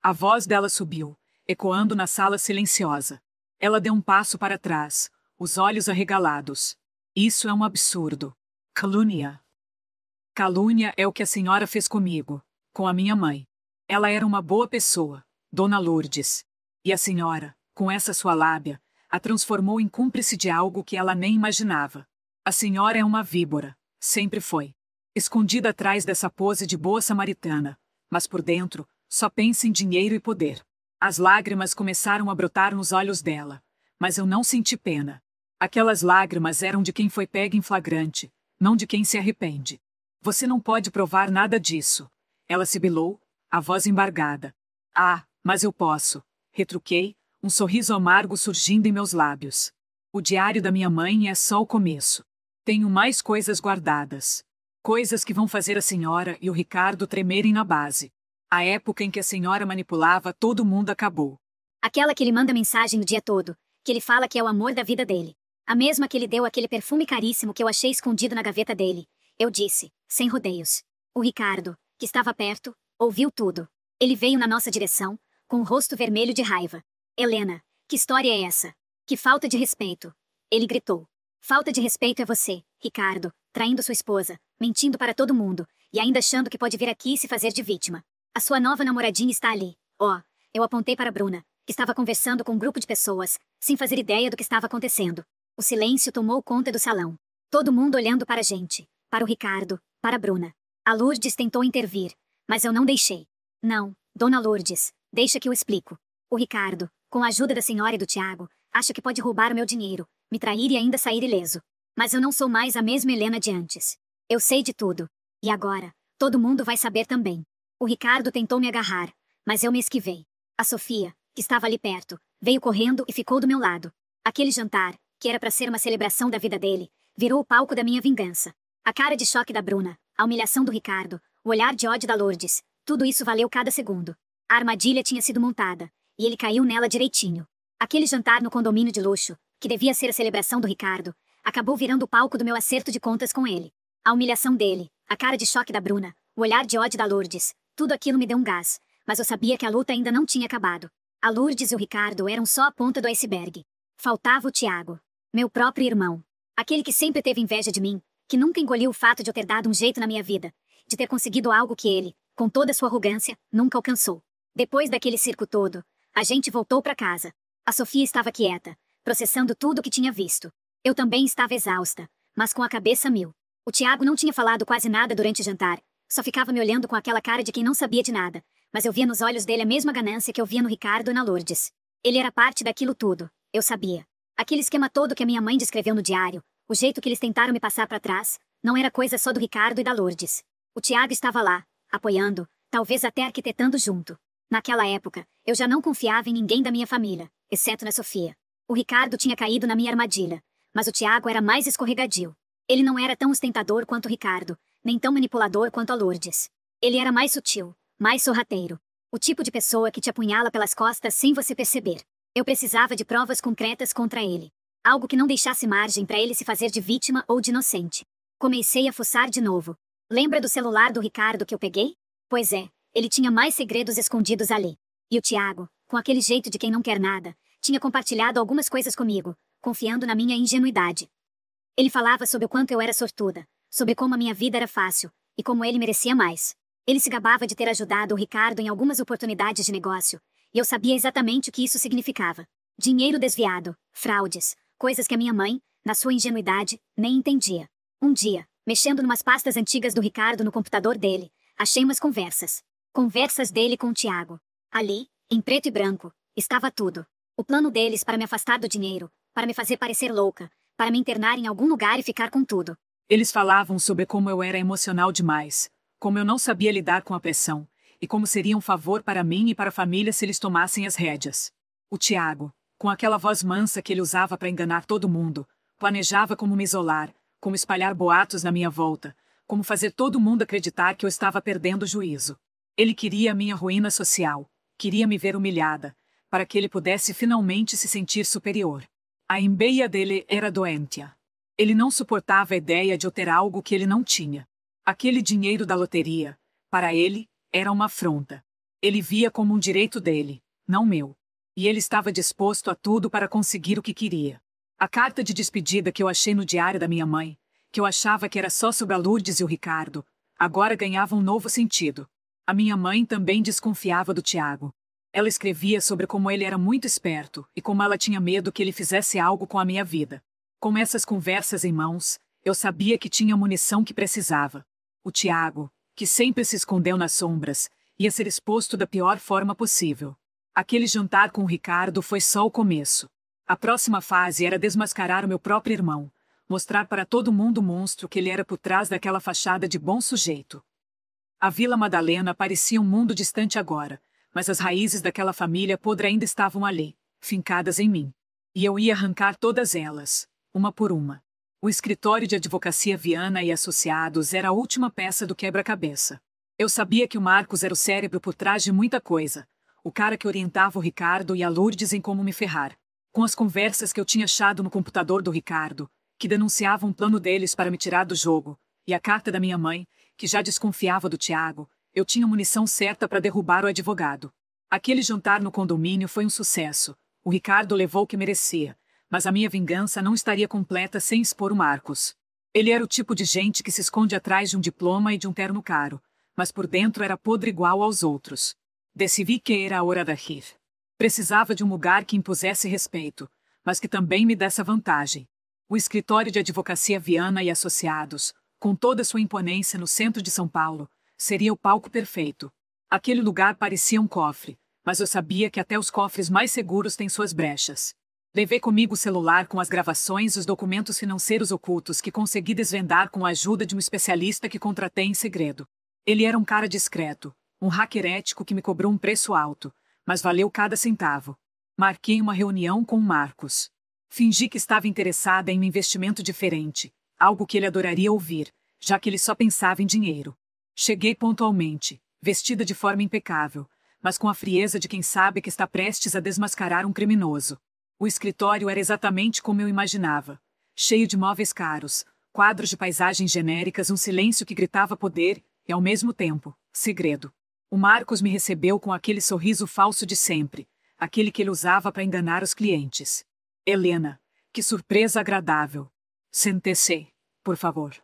A voz dela subiu, ecoando na sala silenciosa. Ela deu um passo para trás, os olhos arregalados. Isso é um absurdo. Calúnia. Calúnia é o que a senhora fez comigo, com a minha mãe. Ela era uma boa pessoa, Dona Lourdes. E a senhora, com essa sua lábia, a transformou em cúmplice de algo que ela nem imaginava. A senhora é uma víbora, sempre foi. Escondida atrás dessa pose de boa samaritana, mas por dentro, só pensa em dinheiro e poder. As lágrimas começaram a brotar nos olhos dela, mas eu não senti pena. Aquelas lágrimas eram de quem foi pega em flagrante, não de quem se arrepende. Você não pode provar nada disso. Ela sibilou, a voz embargada. Ah, mas eu posso. Retruquei, um sorriso amargo surgindo em meus lábios. O diário da minha mãe é só o começo. Tenho mais coisas guardadas. Coisas que vão fazer a senhora e o Ricardo tremerem na base. A época em que a senhora manipulava todo mundo acabou. Aquela que ele manda mensagem o dia todo, que ele fala que é o amor da vida dele. A mesma que ele deu aquele perfume caríssimo que eu achei escondido na gaveta dele. Eu disse, sem rodeios. O Ricardo, que estava perto, ouviu tudo. Ele veio na nossa direção, com o rosto vermelho de raiva. Helena, que história é essa? Que falta de respeito. Ele gritou. Falta de respeito é você, Ricardo, traindo sua esposa, mentindo para todo mundo, e ainda achando que pode vir aqui e se fazer de vítima. A sua nova namoradinha está ali. Oh, eu apontei para Bruna, que estava conversando com um grupo de pessoas, sem fazer ideia do que estava acontecendo. O silêncio tomou conta do salão. Todo mundo olhando para a gente, para o Ricardo, para Bruna. A Lourdes tentou intervir, mas eu não deixei. Não, Dona Lourdes, deixa que eu explico. O Ricardo, com a ajuda da senhora e do Tiago, acha que pode roubar o meu dinheiro, me trair e ainda sair ileso. Mas eu não sou mais a mesma Helena de antes. Eu sei de tudo. E agora, todo mundo vai saber também. O Ricardo tentou me agarrar, mas eu me esquivei. A Sofia, que estava ali perto, veio correndo e ficou do meu lado. Aquele jantar, que era para ser uma celebração da vida dele, virou o palco da minha vingança. A cara de choque da Bruna, a humilhação do Ricardo, o olhar de ódio da Lourdes, tudo isso valeu cada segundo. A armadilha tinha sido montada, e ele caiu nela direitinho. Aquele jantar no condomínio de luxo, que devia ser a celebração do Ricardo, acabou virando o palco do meu acerto de contas com ele. A humilhação dele, a cara de choque da Bruna, o olhar de ódio da Lourdes, tudo aquilo me deu um gás, mas eu sabia que a luta ainda não tinha acabado. A Lourdes e o Ricardo eram só a ponta do iceberg. Faltava o Tiago, meu próprio irmão. Aquele que sempre teve inveja de mim, que nunca engoliu o fato de eu ter dado um jeito na minha vida, de ter conseguido algo que ele, com toda a sua arrogância, nunca alcançou. Depois daquele circo todo, a gente voltou para casa. A Sofia estava quieta, processando tudo o que tinha visto. Eu também estava exausta, mas com a cabeça a mil. O Tiago não tinha falado quase nada durante o jantar, só ficava me olhando com aquela cara de quem não sabia de nada, mas eu via nos olhos dele a mesma ganância que eu via no Ricardo e na Lourdes. Ele era parte daquilo tudo, eu sabia. Aquele esquema todo que a minha mãe descreveu no diário, o jeito que eles tentaram me passar para trás, não era coisa só do Ricardo e da Lourdes. O Tiago estava lá, apoiando, talvez até arquitetando junto. Naquela época, eu já não confiava em ninguém da minha família, exceto na Sofia. O Ricardo tinha caído na minha armadilha, mas o Tiago era mais escorregadio. Ele não era tão ostentador quanto o Ricardo, nem tão manipulador quanto a Lourdes. Ele era mais sutil, mais sorrateiro. O tipo de pessoa que te apunhala pelas costas sem você perceber. Eu precisava de provas concretas contra ele. Algo que não deixasse margem para ele se fazer de vítima ou de inocente. Comecei a fuçar de novo. Lembra do celular do Ricardo que eu peguei? Pois é, ele tinha mais segredos escondidos ali. E o Tiago, com aquele jeito de quem não quer nada, tinha compartilhado algumas coisas comigo, confiando na minha ingenuidade. Ele falava sobre o quanto eu era sortuda, sobre como a minha vida era fácil, e como ele merecia mais. Ele se gabava de ter ajudado o Ricardo em algumas oportunidades de negócio, e eu sabia exatamente o que isso significava. Dinheiro desviado, fraudes, coisas que a minha mãe, na sua ingenuidade, nem entendia. Um dia, mexendo numas pastas antigas do Ricardo no computador dele, achei umas conversas. Conversas dele com o Tiago. Ali, em preto e branco, estava tudo. O plano deles para me afastar do dinheiro, para me fazer parecer louca, para me internar em algum lugar e ficar com tudo. Eles falavam sobre como eu era emocional demais, como eu não sabia lidar com a pressão, e como seria um favor para mim e para a família se eles tomassem as rédeas. O Tiago, com aquela voz mansa que ele usava para enganar todo mundo, planejava como me isolar, como espalhar boatos na minha volta, como fazer todo mundo acreditar que eu estava perdendo o juízo. Ele queria a minha ruína social, queria me ver humilhada, para que ele pudesse finalmente se sentir superior. A embeia dele era doentia. Ele não suportava a ideia de eu ter algo que ele não tinha. Aquele dinheiro da loteria, para ele, era uma afronta. Ele via como um direito dele, não meu. E ele estava disposto a tudo para conseguir o que queria. A carta de despedida que eu achei no diário da minha mãe, que eu achava que era só sobre a Lourdes e o Ricardo, agora ganhava um novo sentido. A minha mãe também desconfiava do Tiago. Ela escrevia sobre como ele era muito esperto e como ela tinha medo que ele fizesse algo com a minha vida. Com essas conversas em mãos, eu sabia que tinha a munição que precisava. O Tiago, que sempre se escondeu nas sombras, ia ser exposto da pior forma possível. Aquele jantar com o Ricardo foi só o começo. A próxima fase era desmascarar o meu próprio irmão, mostrar para todo mundo o monstro que ele era por trás daquela fachada de bom sujeito. A Vila Madalena parecia um mundo distante agora, mas as raízes daquela família podre ainda estavam ali, fincadas em mim. E eu ia arrancar todas elas, uma por uma. O escritório de advocacia Viana e Associados era a última peça do quebra-cabeça. Eu sabia que o Marcos era o cérebro por trás de muita coisa, o cara que orientava o Ricardo e a Lourdes em como me ferrar. Com as conversas que eu tinha achado no computador do Ricardo, que denunciavam um plano deles para me tirar do jogo, e a carta da minha mãe, que já desconfiava do Tiago, eu tinha munição certa para derrubar o advogado. Aquele jantar no condomínio foi um sucesso. O Ricardo levou o que merecia, mas a minha vingança não estaria completa sem expor o Marcos. Ele era o tipo de gente que se esconde atrás de um diploma e de um terno caro, mas por dentro era podre igual aos outros. Decidi que era a hora de rir. Precisava de um lugar que impusesse respeito, mas que também me desse vantagem. O escritório de advocacia Viana e Associados, com toda sua imponência no centro de São Paulo, seria o palco perfeito. Aquele lugar parecia um cofre, mas eu sabia que até os cofres mais seguros têm suas brechas. Levei comigo o celular com as gravações e os documentos financeiros ocultos que consegui desvendar com a ajuda de um especialista que contratei em segredo. Ele era um cara discreto, um hacker ético que me cobrou um preço alto, mas valeu cada centavo. Marquei uma reunião com o Marcos. Fingi que estava interessada em um investimento diferente, algo que ele adoraria ouvir, já que ele só pensava em dinheiro. Cheguei pontualmente, vestida de forma impecável, mas com a frieza de quem sabe que está prestes a desmascarar um criminoso. O escritório era exatamente como eu imaginava, cheio de móveis caros, quadros de paisagens genéricas, um silêncio que gritava poder e, ao mesmo tempo, segredo. O Marcos me recebeu com aquele sorriso falso de sempre, aquele que ele usava para enganar os clientes. Helena, que surpresa agradável. Sente-se, por favor.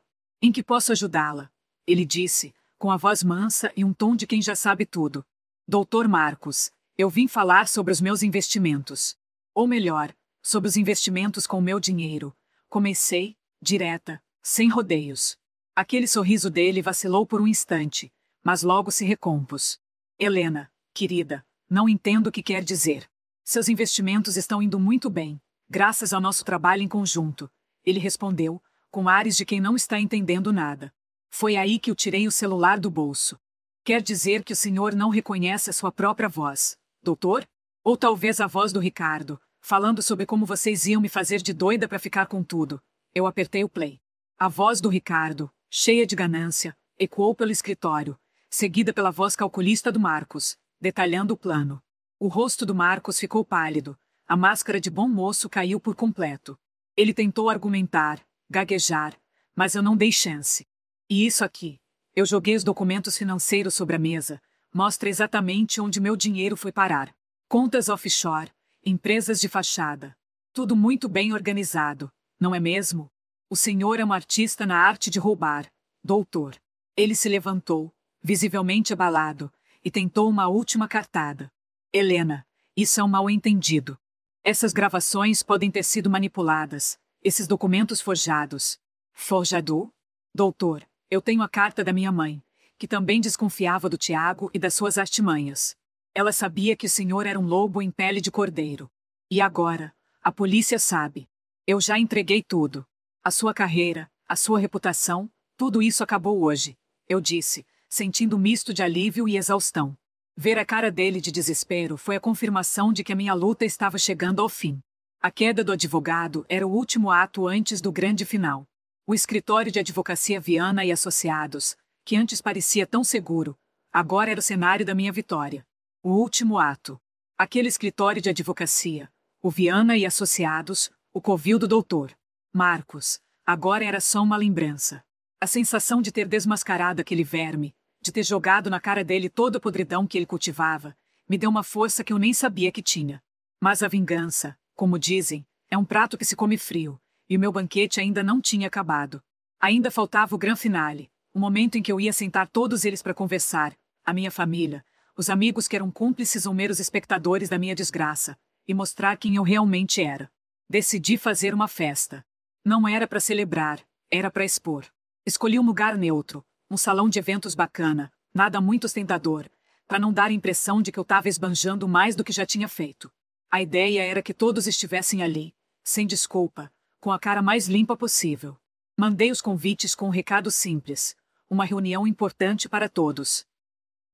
Em que posso ajudá-la? Ele disse, com a voz mansa e um tom de quem já sabe tudo. Doutor Marcos, eu vim falar sobre os meus investimentos. Ou melhor, sobre os investimentos com o meu dinheiro. Comecei, direta, sem rodeios. Aquele sorriso dele vacilou por um instante, mas logo se recompôs. Helena, querida, não entendo o que quer dizer. Seus investimentos estão indo muito bem, graças ao nosso trabalho em conjunto. Ele respondeu, com ares de quem não está entendendo nada. Foi aí que eu tirei o celular do bolso. Quer dizer que o senhor não reconhece a sua própria voz, doutor? Ou talvez a voz do Ricardo, falando sobre como vocês iam me fazer de doida para ficar com tudo. Eu apertei o play. A voz do Ricardo, cheia de ganância, ecoou pelo escritório, seguida pela voz calculista do Marcos, detalhando o plano. O rosto do Marcos ficou pálido, a máscara de bom moço caiu por completo. Ele tentou argumentar, gaguejar, mas eu não dei chance. E isso aqui. Eu joguei os documentos financeiros sobre a mesa, mostra exatamente onde meu dinheiro foi parar. Contas offshore, empresas de fachada. Tudo muito bem organizado, não é mesmo? O senhor é um artista na arte de roubar, doutor. Ele se levantou, visivelmente abalado, e tentou uma última cartada. Helena, isso é um mal-entendido. Essas gravações podem ter sido manipuladas, esses documentos forjados. Forjador? Doutor, eu tenho a carta da minha mãe, que também desconfiava do Tiago e das suas artimanhas. Ela sabia que o senhor era um lobo em pele de cordeiro. E agora, a polícia sabe. Eu já entreguei tudo. A sua carreira, a sua reputação, tudo isso acabou hoje, eu disse, sentindo um misto de alívio e exaustão. Ver a cara dele de desespero foi a confirmação de que a minha luta estava chegando ao fim. A queda do advogado era o último ato antes do grande final. O escritório de advocacia Viana e Associados, que antes parecia tão seguro, agora era o cenário da minha vitória. O último ato. Aquele escritório de advocacia, o Viana e Associados, o covil do doutor Marcos, agora era só uma lembrança. A sensação de ter desmascarado aquele verme, de ter jogado na cara dele toda a podridão que ele cultivava, me deu uma força que eu nem sabia que tinha. Mas a vingança, como dizem, é um prato que se come frio, e o meu banquete ainda não tinha acabado. Ainda faltava o grande finale, o momento em que eu ia sentar todos eles para conversar, a minha família, os amigos que eram cúmplices ou meros espectadores da minha desgraça, e mostrar quem eu realmente era. Decidi fazer uma festa. Não era para celebrar, era para expor. Escolhi um lugar neutro, um salão de eventos bacana, nada muito ostentador, para não dar a impressão de que eu estava esbanjando mais do que já tinha feito. A ideia era que todos estivessem ali, sem desculpa, com a cara mais limpa possível. Mandei os convites com um recado simples, uma reunião importante para todos.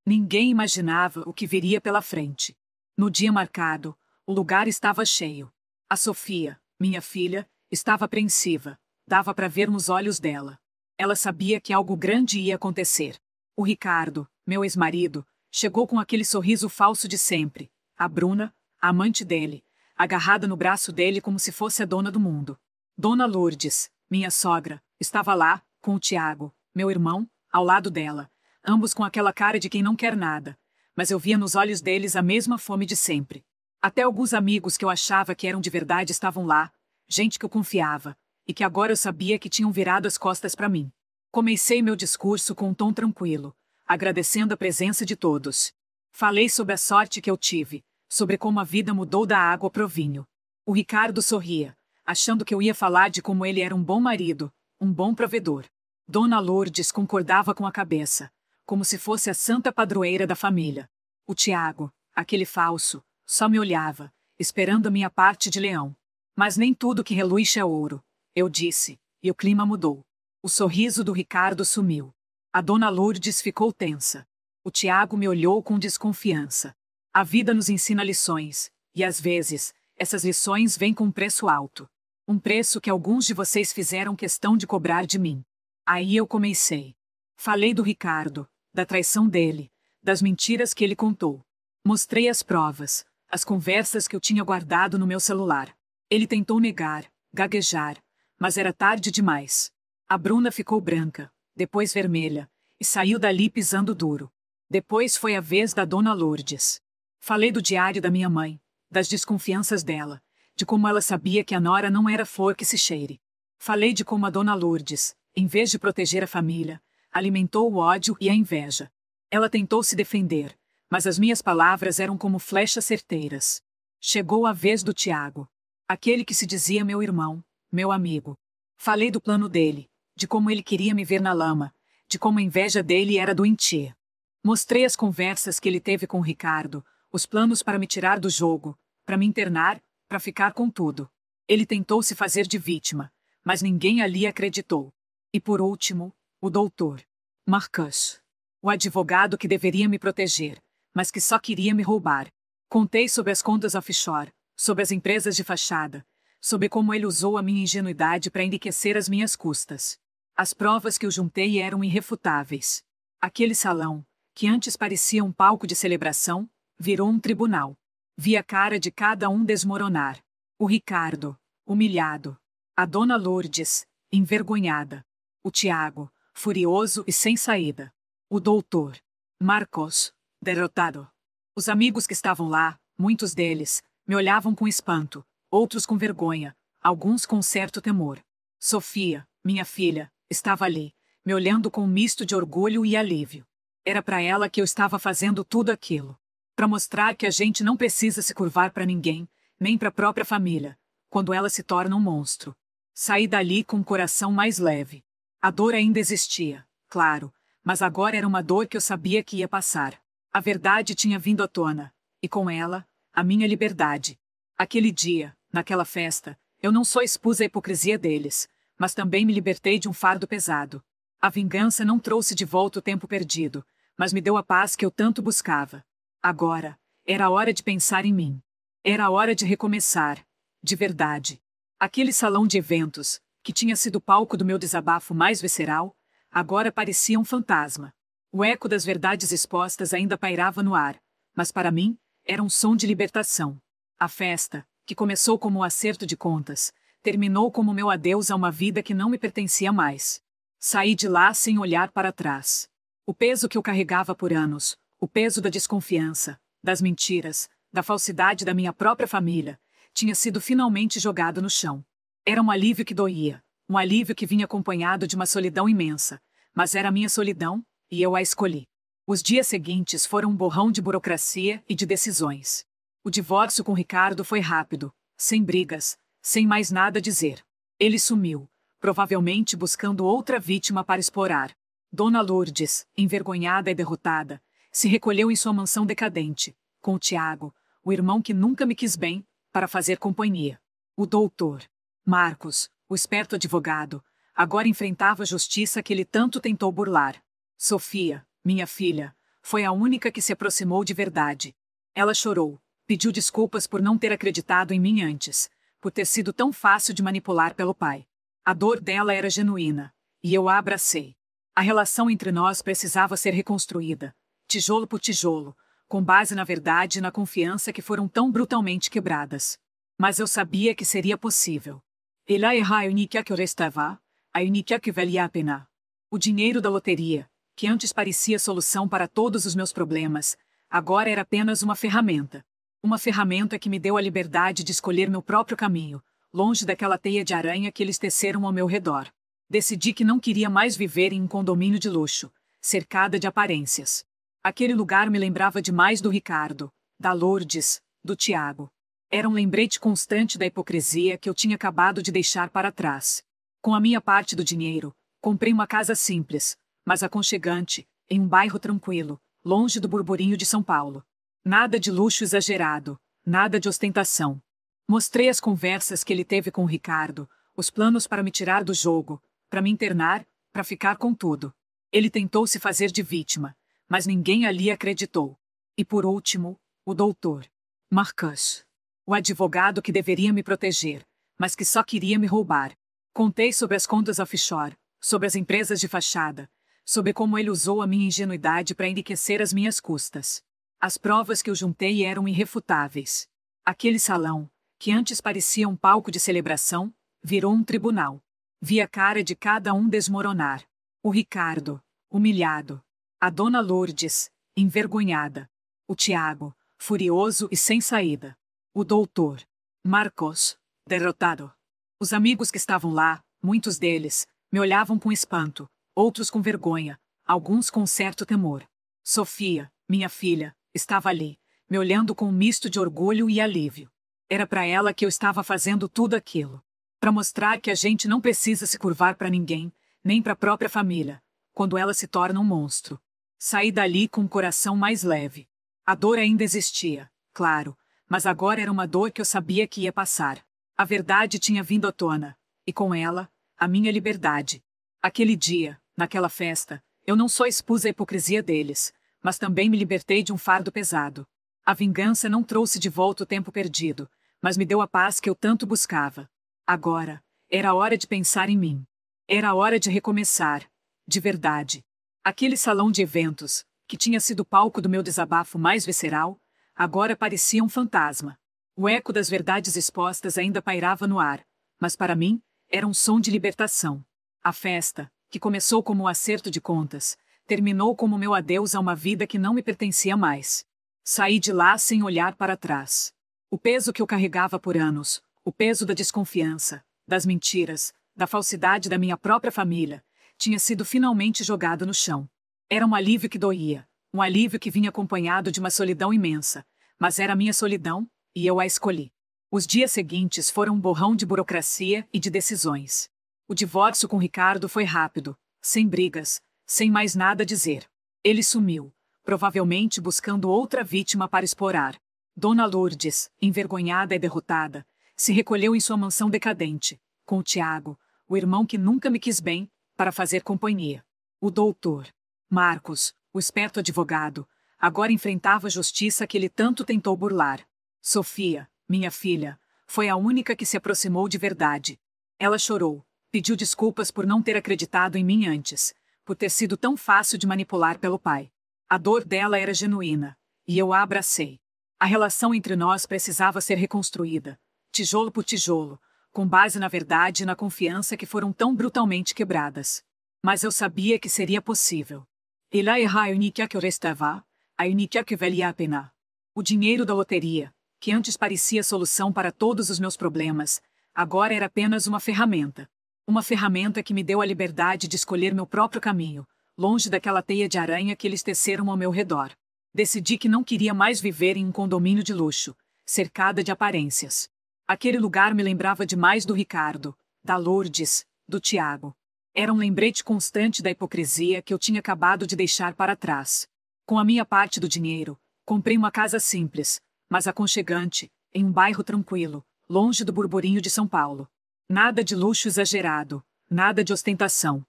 Ninguém imaginava o que viria pela frente. No dia marcado, o lugar estava cheio. A Sofia, minha filha, estava apreensiva, dava para ver nos olhos dela. Ela sabia que algo grande ia acontecer. O Ricardo, meu ex-marido, chegou com aquele sorriso falso de sempre. A Bruna, a amante dele, agarrada no braço dele como se fosse a dona do mundo. Dona Lourdes, minha sogra, estava lá, com o Tiago, meu irmão, ao lado dela, ambos com aquela cara de quem não quer nada, mas eu via nos olhos deles a mesma fome de sempre. Até alguns amigos que eu achava que eram de verdade estavam lá, gente que eu confiava, e que agora eu sabia que tinham virado as costas para mim. Comecei meu discurso com um tom tranquilo, agradecendo a presença de todos. Falei sobre a sorte que eu tive, sobre como a vida mudou da água pro vinho. O Ricardo sorria, achando que eu ia falar de como ele era um bom marido, um bom provedor. Dona Lourdes concordava com a cabeça, como se fosse a santa padroeira da família. O Tiago, aquele falso, só me olhava, esperando a minha parte de leão. Mas nem tudo que reluz é ouro, eu disse, e o clima mudou. O sorriso do Ricardo sumiu. A Dona Lourdes ficou tensa. O Tiago me olhou com desconfiança. A vida nos ensina lições, e às vezes, essas lições vêm com um preço alto. Um preço que alguns de vocês fizeram questão de cobrar de mim. Aí eu comecei. Falei do Ricardo, da traição dele, das mentiras que ele contou. Mostrei as provas, as conversas que eu tinha guardado no meu celular. Ele tentou negar, gaguejar, mas era tarde demais. A Bruna ficou branca, depois vermelha, e saiu dali pisando duro. Depois foi a vez da Dona Lourdes. Falei do diário da minha mãe, das desconfianças dela, de como ela sabia que a nora não era flor que se cheire. Falei de como a Dona Lourdes, em vez de proteger a família, alimentou o ódio e a inveja. Ela tentou se defender, mas as minhas palavras eram como flechas certeiras. Chegou a vez do Tiago, aquele que se dizia meu irmão, meu amigo. Falei do plano dele, de como ele queria me ver na lama, de como a inveja dele era doentia. Mostrei as conversas que ele teve com o Ricardo, os planos para me tirar do jogo, para me internar, para ficar com tudo. Ele tentou se fazer de vítima, mas ninguém ali acreditou. E por último, o doutor Marcos, o advogado que deveria me proteger, mas que só queria me roubar. Contei sobre as contas offshore, sobre as empresas de fachada, sobre como ele usou a minha ingenuidade para enriquecer às minhas custas. As provas que eu juntei eram irrefutáveis. Aquele salão, que antes parecia um palco de celebração, virou um tribunal. Vi a cara de cada um desmoronar. O Ricardo, humilhado. A Dona Lourdes, envergonhada. O Tiago, furioso e sem saída. O doutor Marcos, derrotado. Os amigos que estavam lá, muitos deles, me olhavam com espanto, outros com vergonha, alguns com certo temor. Sofia, minha filha, estava ali, me olhando com um misto de orgulho e alívio. Era para ela que eu estava fazendo tudo aquilo. Para mostrar que a gente não precisa se curvar para ninguém, nem para a própria família, quando ela se torna um monstro. Saí dali com o coração mais leve. A dor ainda existia, claro, mas agora era uma dor que eu sabia que ia passar. A verdade tinha vindo à tona, e com ela, a minha liberdade. Aquele dia, naquela festa, eu não só expus a hipocrisia deles, mas também me libertei de um fardo pesado. A vingança não trouxe de volta o tempo perdido, mas me deu a paz que eu tanto buscava. Agora, era a hora de pensar em mim. Era a hora de recomeçar, de verdade. Aquele salão de eventos, que tinha sido palco do meu desabafo mais visceral, agora parecia um fantasma. O eco das verdades expostas ainda pairava no ar, mas para mim, era um som de libertação. A festa, que começou como um acerto de contas, terminou como meu adeus a uma vida que não me pertencia mais. Saí de lá sem olhar para trás. O peso que eu carregava por anos, o peso da desconfiança, das mentiras, da falsidade da minha própria família, tinha sido finalmente jogado no chão. Era um alívio que doía, um alívio que vinha acompanhado de uma solidão imensa, mas era a minha solidão, e eu a escolhi. Os dias seguintes foram um borrão de burocracia e de decisões. O divórcio com Ricardo foi rápido, sem brigas, sem mais nada a dizer. Ele sumiu, provavelmente buscando outra vítima para explorar. Dona Lourdes, envergonhada e derrotada, se recolheu em sua mansão decadente, com o Tiago, o irmão que nunca me quis bem, para fazer companhia. O doutor Marcos, o esperto advogado, agora enfrentava a justiça que ele tanto tentou burlar. Sofia, minha filha, foi a única que se aproximou de verdade. Ela chorou, pediu desculpas por não ter acreditado em mim antes, por ter sido tão fácil de manipular pelo pai. A dor dela era genuína, e eu a abracei. A relação entre nós precisava ser reconstruída, tijolo por tijolo, com base na verdade e na confiança que foram tão brutalmente quebradas. Mas eu sabia que seria possível. Ela era a única que eu restava, a única que valia a pena. O dinheiro da loteria, que antes parecia solução para todos os meus problemas, agora era apenas uma ferramenta. Uma ferramenta que me deu a liberdade de escolher meu próprio caminho, longe daquela teia de aranha que eles teceram ao meu redor. Decidi que não queria mais viver em um condomínio de luxo, cercada de aparências. Aquele lugar me lembrava demais do Ricardo, da Lourdes, do Tiago. Era um lembrete constante da hipocrisia que eu tinha acabado de deixar para trás. Com a minha parte do dinheiro, comprei uma casa simples, mas aconchegante, em um bairro tranquilo, longe do burburinho de São Paulo. Nada de luxo exagerado, nada de ostentação. Mostrei as conversas que ele teve com o Ricardo, os planos para me tirar do jogo, para me internar, para ficar com tudo. Ele tentou se fazer de vítima, mas ninguém ali acreditou. E por último, o doutor Marcos, o advogado que deveria me proteger, mas que só queria me roubar. Contei sobre as contas offshore, sobre as empresas de fachada, sobre como ele usou a minha ingenuidade para enriquecer às minhas custas. As provas que eu juntei eram irrefutáveis. Aquele salão, que antes parecia um palco de celebração, virou um tribunal. Vi a cara de cada um desmoronar. O Ricardo, humilhado. A Dona Lourdes, envergonhada. O Tiago, furioso e sem saída. O doutor Marcos, derrotado. Os amigos que estavam lá, muitos deles, me olhavam com espanto, outros com vergonha, alguns com certo temor. Sofia, minha filha, estava ali, me olhando com um misto de orgulho e alívio. Era para ela que eu estava fazendo tudo aquilo. Para mostrar que a gente não precisa se curvar para ninguém, nem para a própria família, quando ela se torna um monstro. Saí dali com o coração mais leve. A dor ainda existia, claro, mas agora era uma dor que eu sabia que ia passar. A verdade tinha vindo à tona, e com ela, a minha liberdade. Aquele dia, naquela festa, eu não só expus a hipocrisia deles, mas também me libertei de um fardo pesado. A vingança não trouxe de volta o tempo perdido, mas me deu a paz que eu tanto buscava. Agora, era a hora de pensar em mim. Era a hora de recomeçar, de verdade. Aquele salão de eventos, que tinha sido palco do meu desabafo mais visceral, agora parecia um fantasma. O eco das verdades expostas ainda pairava no ar, mas para mim, era um som de libertação. A festa, que começou como um acerto de contas, terminou como meu adeus a uma vida que não me pertencia mais. Saí de lá sem olhar para trás. O peso que eu carregava por anos, o peso da desconfiança, das mentiras, da falsidade da minha própria família, tinha sido finalmente jogado no chão. Era um alívio que doía, um alívio que vinha acompanhado de uma solidão imensa, mas era a minha solidão, e eu a escolhi. Os dias seguintes foram um borrão de burocracia e de decisões. O divórcio com Ricardo foi rápido, sem brigas, sem mais nada a dizer. Ele sumiu, provavelmente buscando outra vítima para explorar. Dona Lourdes, envergonhada e derrotada, se recolheu em sua mansão decadente, com o Tiago, o irmão que nunca me quis bem, para fazer companhia. O doutor Marcos, o esperto advogado, agora enfrentava a justiça que ele tanto tentou burlar. Sofia, minha filha, foi a única que se aproximou de verdade. Ela chorou, pediu desculpas por não ter acreditado em mim antes, por ter sido tão fácil de manipular pelo pai. A dor dela era genuína, e eu a abracei. A relação entre nós precisava ser reconstruída, tijolo por tijolo, com base na verdade e na confiança que foram tão brutalmente quebradas. Mas eu sabia que seria possível. Ela era a única que restava, a única que valia a pena. O dinheiro da loteria, que antes parecia a solução para todos os meus problemas, agora era apenas uma ferramenta. Uma ferramenta que me deu a liberdade de escolher meu próprio caminho, longe daquela teia de aranha que eles teceram ao meu redor. Decidi que não queria mais viver em um condomínio de luxo, cercada de aparências. Aquele lugar me lembrava demais do Ricardo, da Lourdes, do Tiago. Era um lembrete constante da hipocrisia que eu tinha acabado de deixar para trás. Com a minha parte do dinheiro, comprei uma casa simples, mas aconchegante, em um bairro tranquilo, longe do burburinho de São Paulo. Nada de luxo exagerado, nada de ostentação.